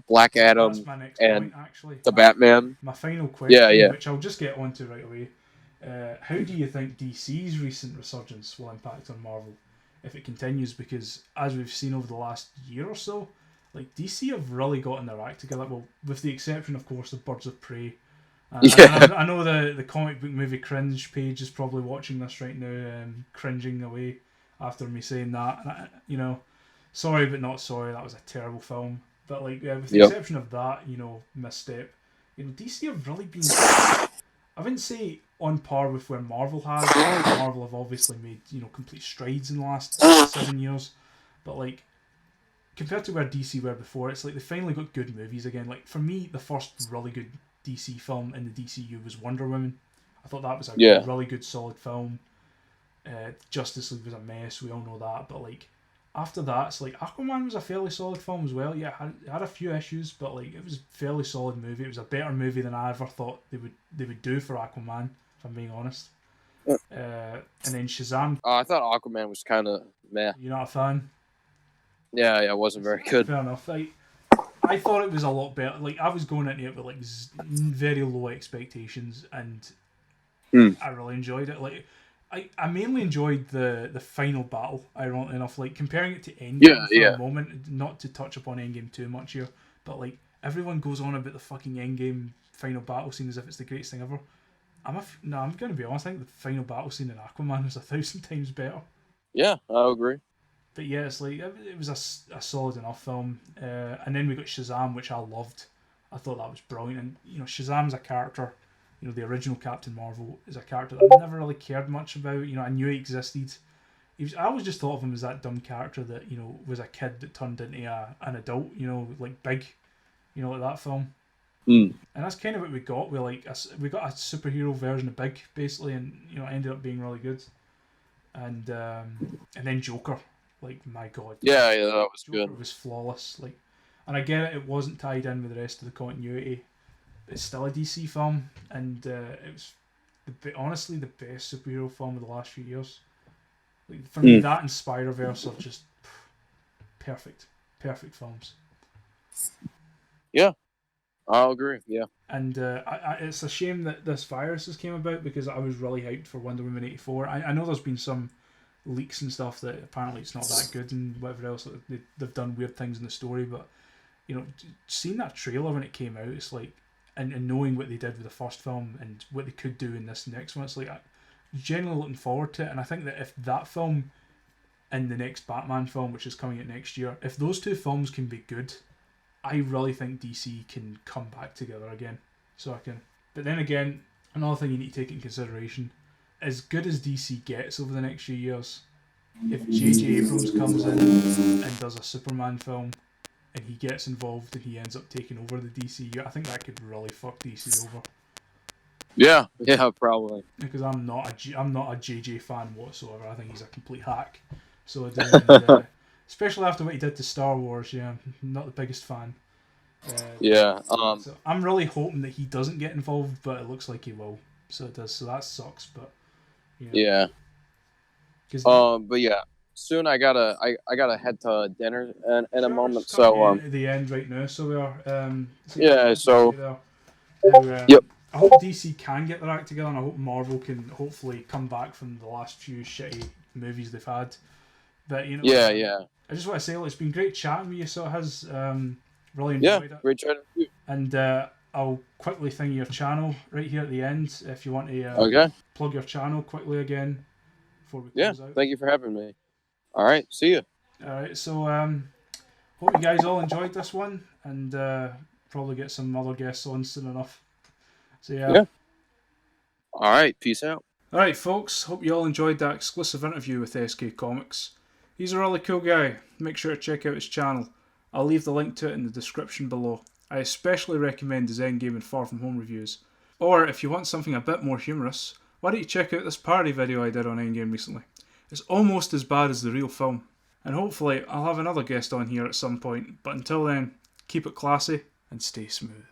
Black Adam, that's my next and point, actually. the Batman. My final question, Yeah. which I'll just get onto right away. How do you think DC's recent resurgence will impact on Marvel if it continues? Because as we've seen over the last year or so, like DC have really gotten their act together. Well, with the exception, of course, of Birds of Prey. I know the comic book movie cringe page is probably watching this right now, cringing away after me saying that. And sorry but not sorry. That was a terrible film. But like, with the exception of that, misstep, DC have really been, I wouldn't say on par with where Marvel has. Marvel have obviously made complete strides in the last 7 years, but like compared to where DC were before, it's like they finally got good movies again. Like for me, the first really good DC film in the DCU was Wonder Woman. I thought that was a really good, solid film. Justice League was a mess. We all know that, but like after that, it's like Aquaman was a fairly solid film as well. Yeah, it had a few issues, but like it was a fairly solid movie. It was a better movie than I ever thought they would do for Aquaman, if I'm being honest. And then Shazam. I thought Aquaman was kind of meh. You're not a fan? Yeah, it wasn't very good. Fair enough. I thought it was a lot better. Like I was going into it with like very low expectations, and I really enjoyed it. Like I mainly enjoyed the final battle. Ironically enough, like comparing it to Endgame for a moment, not to touch upon Endgame too much here, but like everyone goes on about the fucking Endgame final battle scene as if it's the greatest thing ever. I'm gonna be honest. I think the final battle scene in Aquaman was 1,000 times better. Yeah, I agree. But yeah, it's like it was a solid enough film, and then we got Shazam, which I loved. I thought that was brilliant, and Shazam's a character. The original Captain Marvel is a character that I never really cared much about. I knew he existed. I always just thought of him as that dumb character that was a kid that turned into an adult. Like Big, like that film. And that's kind of what we got. We got a superhero version of Big basically, and it ended up being really good. And then Joker. Like, my God. Yeah, that was Joker good. Was flawless. Like, and I get it wasn't tied in with the rest of the continuity. But it's still a DC film, and it was honestly the best superhero film of the last few years. Like, for me, that and Spider-Verse are just perfect films. Yeah, I'll agree. Yeah. And it's a shame that this virus has came about because I was really hyped for Wonder Woman 84. I know there's been some leaks and stuff that apparently it's not that good and whatever else. They've done weird things in the story, but seeing that trailer when it came out, it's like, and knowing what they did with the first film and what they could do in this next one, it's like I'm genuinely looking forward to it. And I think that if that film and the next Batman film, which is coming out next year, if those two films can be good, I really think DC can come back together again. But then again, another thing you need to take into consideration, as good as DC gets over the next few years, if J.J. Abrams comes in and does a Superman film and he gets involved and he ends up taking over the DCU, I think that could really fuck DC over. Yeah, probably. Because I'm not a JJ fan whatsoever. I think he's a complete hack. So especially after what he did to Star Wars, I'm not the biggest fan. So I'm really hoping that he doesn't get involved, but it looks like he will. So it does. So that sucks. But yeah. But yeah, soon I gotta head to dinner in a moment. So at the end right now. So we are. Yep. I hope DC can get their act together, and I hope Marvel can hopefully come back from the last few shitty movies they've had. But I just want to say, it's been great chatting with you. So it has really enjoyed it. Great chatting with you. And I'll quickly thing your channel right here at the end if you want to plug your channel quickly again before we close out. Thank you for having me. All right, see you. Alright, so hope you guys all enjoyed this one, and probably get some other guests on soon enough. So yeah. All right, peace out. Alright folks, hope you all enjoyed that exclusive interview with SK Comics. He's a really cool guy. Make sure to check out his channel. I'll leave the link to it in the description below. I especially recommend his Endgame and Far From Home reviews. Or if you want something a bit more humorous, why don't you check out this parody video I did on Endgame recently. It's almost as bad as the real film. And hopefully I'll have another guest on here at some point, but until then, keep it classy and stay smooth.